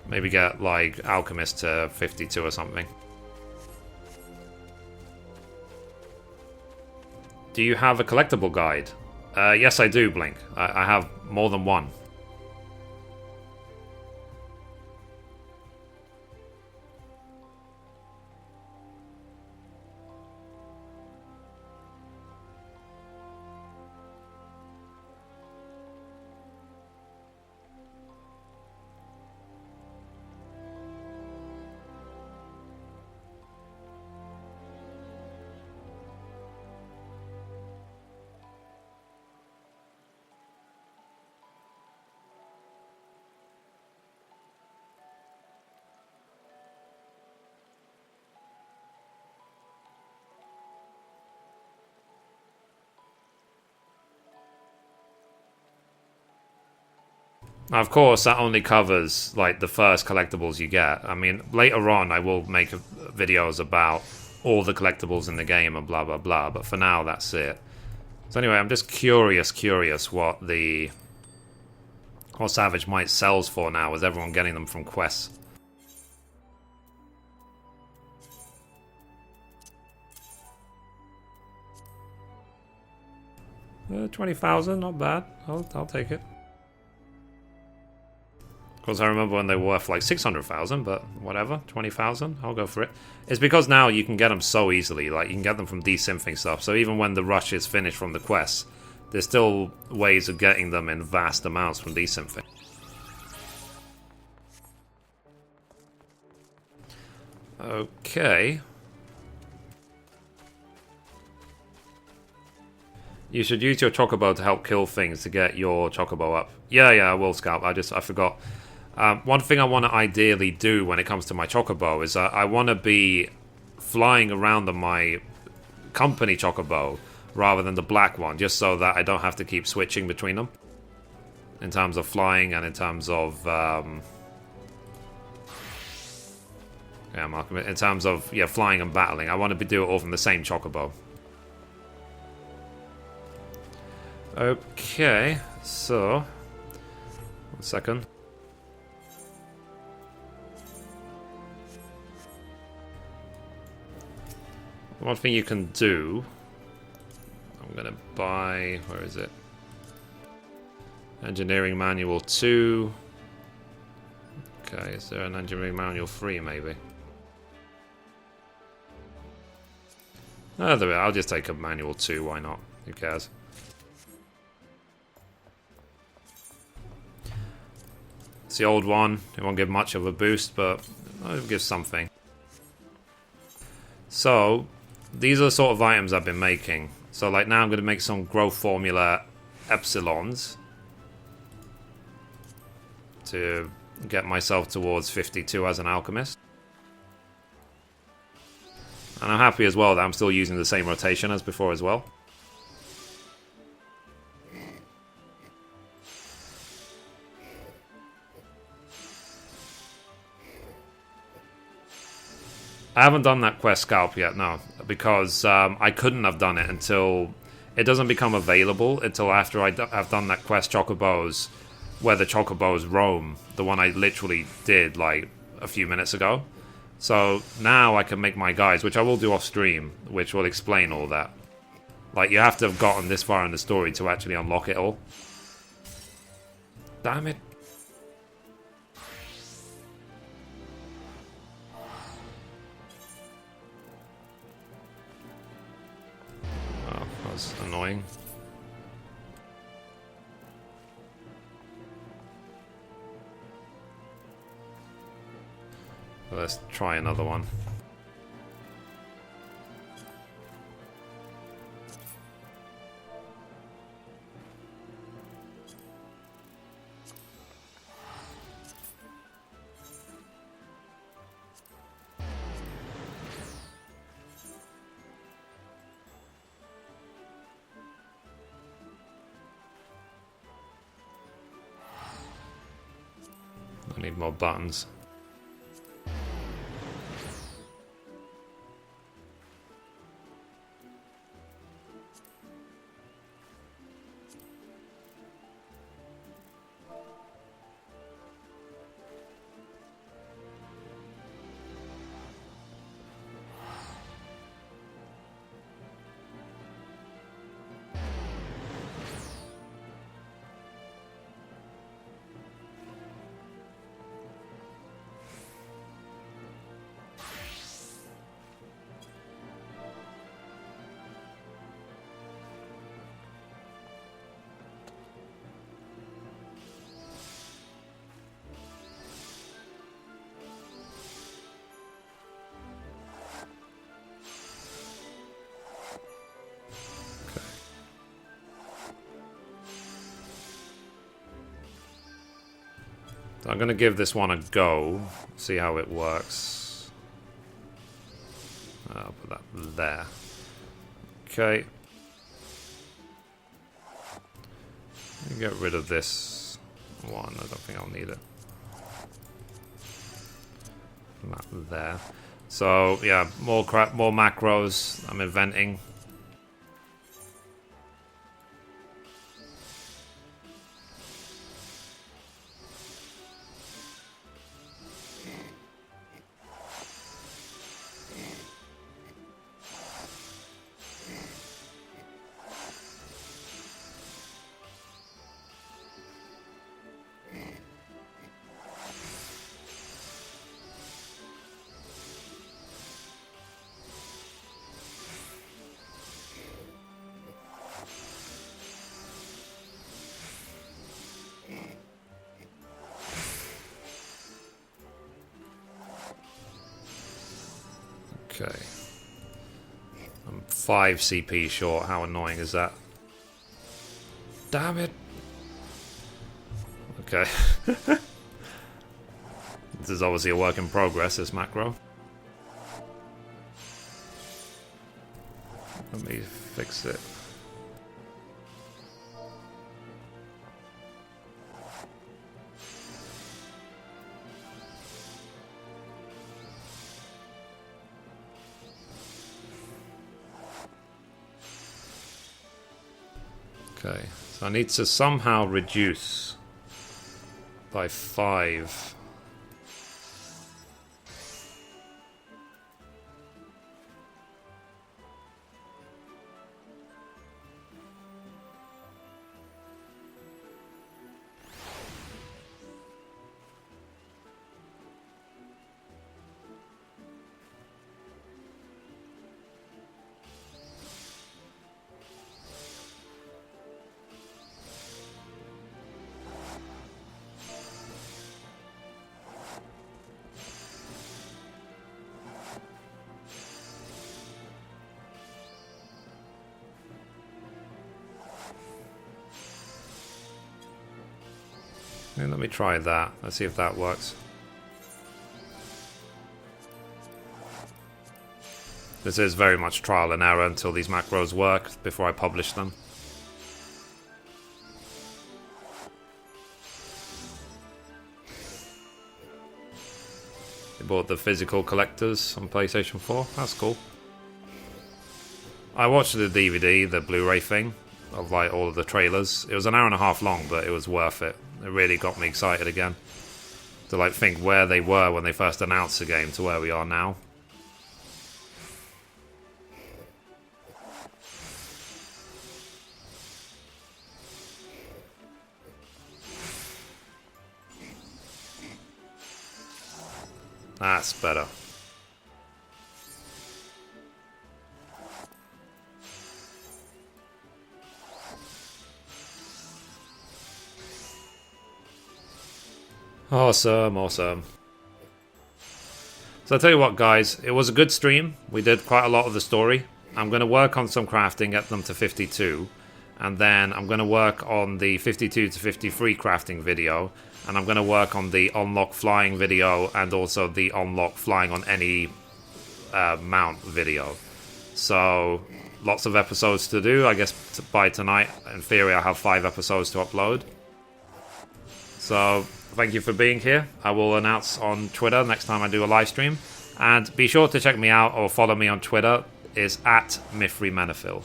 Maybe get, like, Alchemist to 52 or something. Do you have a collectible guide? Yes, I do, Blink. I have more than one. Now, of course, that only covers, like, the first collectibles you get. I mean, later on, I will make videos about all the collectibles in the game and blah, blah, blah. But for now, that's it. So anyway, I'm just curious what Savage Might sells for now, with everyone getting them from quests. 20,000, not bad. I'll take it. Of course, I remember when they were worth like 600,000, but whatever, 20,000, I'll go for it. It's because now you can get them so easily, like you can get them from desynthing stuff, so even when the rush is finished from the quests, there's still ways of getting them in vast amounts from desynthing. Okay. You should use your chocobo to help kill things to get your chocobo up. Yeah, I will, Scalp. I forgot. One thing I want to ideally do when it comes to my chocobo is I want to be flying around on my company chocobo rather than the black one, just so that I don't have to keep switching between them. In terms of flying and in terms of... yeah, Malcolm. In terms of, flying and battling. I want to do it all from the same chocobo. Okay, so... 1 second. One thing you can do... I'm gonna buy... Where is it? Engineering Manual 2. Okay, is there an Engineering Manual 3 maybe? Oh, there we are. I'll just take a Manual 2, why not? Who cares? It's the old one. It won't give much of a boost, but it'll give something. So, these are the sort of items I've been making. So, like now I'm going to make some growth formula epsilons to get myself towards 52 as an alchemist. And I'm happy as well that I'm still using the same rotation as before as well. I haven't done that quest Scalp yet, no, because I couldn't have done it until it doesn't become available until after I've done that quest Chocobos, where the Chocobos roam, the one I literally did like a few minutes ago. So now I can make my guides, which I will do off stream, which will explain all that. Like, you have to have gotten this far in the story to actually unlock it all. Damn it. Oh, that's annoying. Let's try another one. I need more buttons. I'm going to give this one a go, see how it works. I'll put that there. Okay. Get rid of this one, I don't think I'll need it. That there. So, yeah, more macros I'm inventing. Okay. I'm 5 CP short. How annoying is that? Damn it. Okay. This is obviously a work in progress, this macro. Let me fix it. Okay, so I need to somehow reduce by 5. Let me try that. Let's see if that works. This is very much trial and error until these macros work before I publish them. I bought the physical collectors on PlayStation 4. That's cool. I watched the DVD, the Blu-ray thing, of like all of the trailers. It was an hour and a half long, but it was worth it. It really got me excited again. To like think where they were when they first announced the game to where we are now. That's better. Awesome, awesome. So I'll tell you what, guys, it was a good stream. We did quite a lot of the story. I'm going to work on some crafting, get them to 52. And then I'm going to work on the 52 to 53 crafting video. And I'm going to work on the unlock flying video and also the unlock flying on any mount video. So lots of episodes to do. I guess by tonight, in theory, I'll have 5 episodes to upload. So thank you for being here. I will announce on Twitter next time I do a live stream. And be sure to check me out or follow me on Twitter. It's at Mithrie Menafil.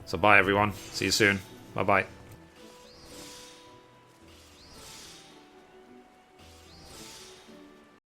So bye everyone. See you soon. Bye bye.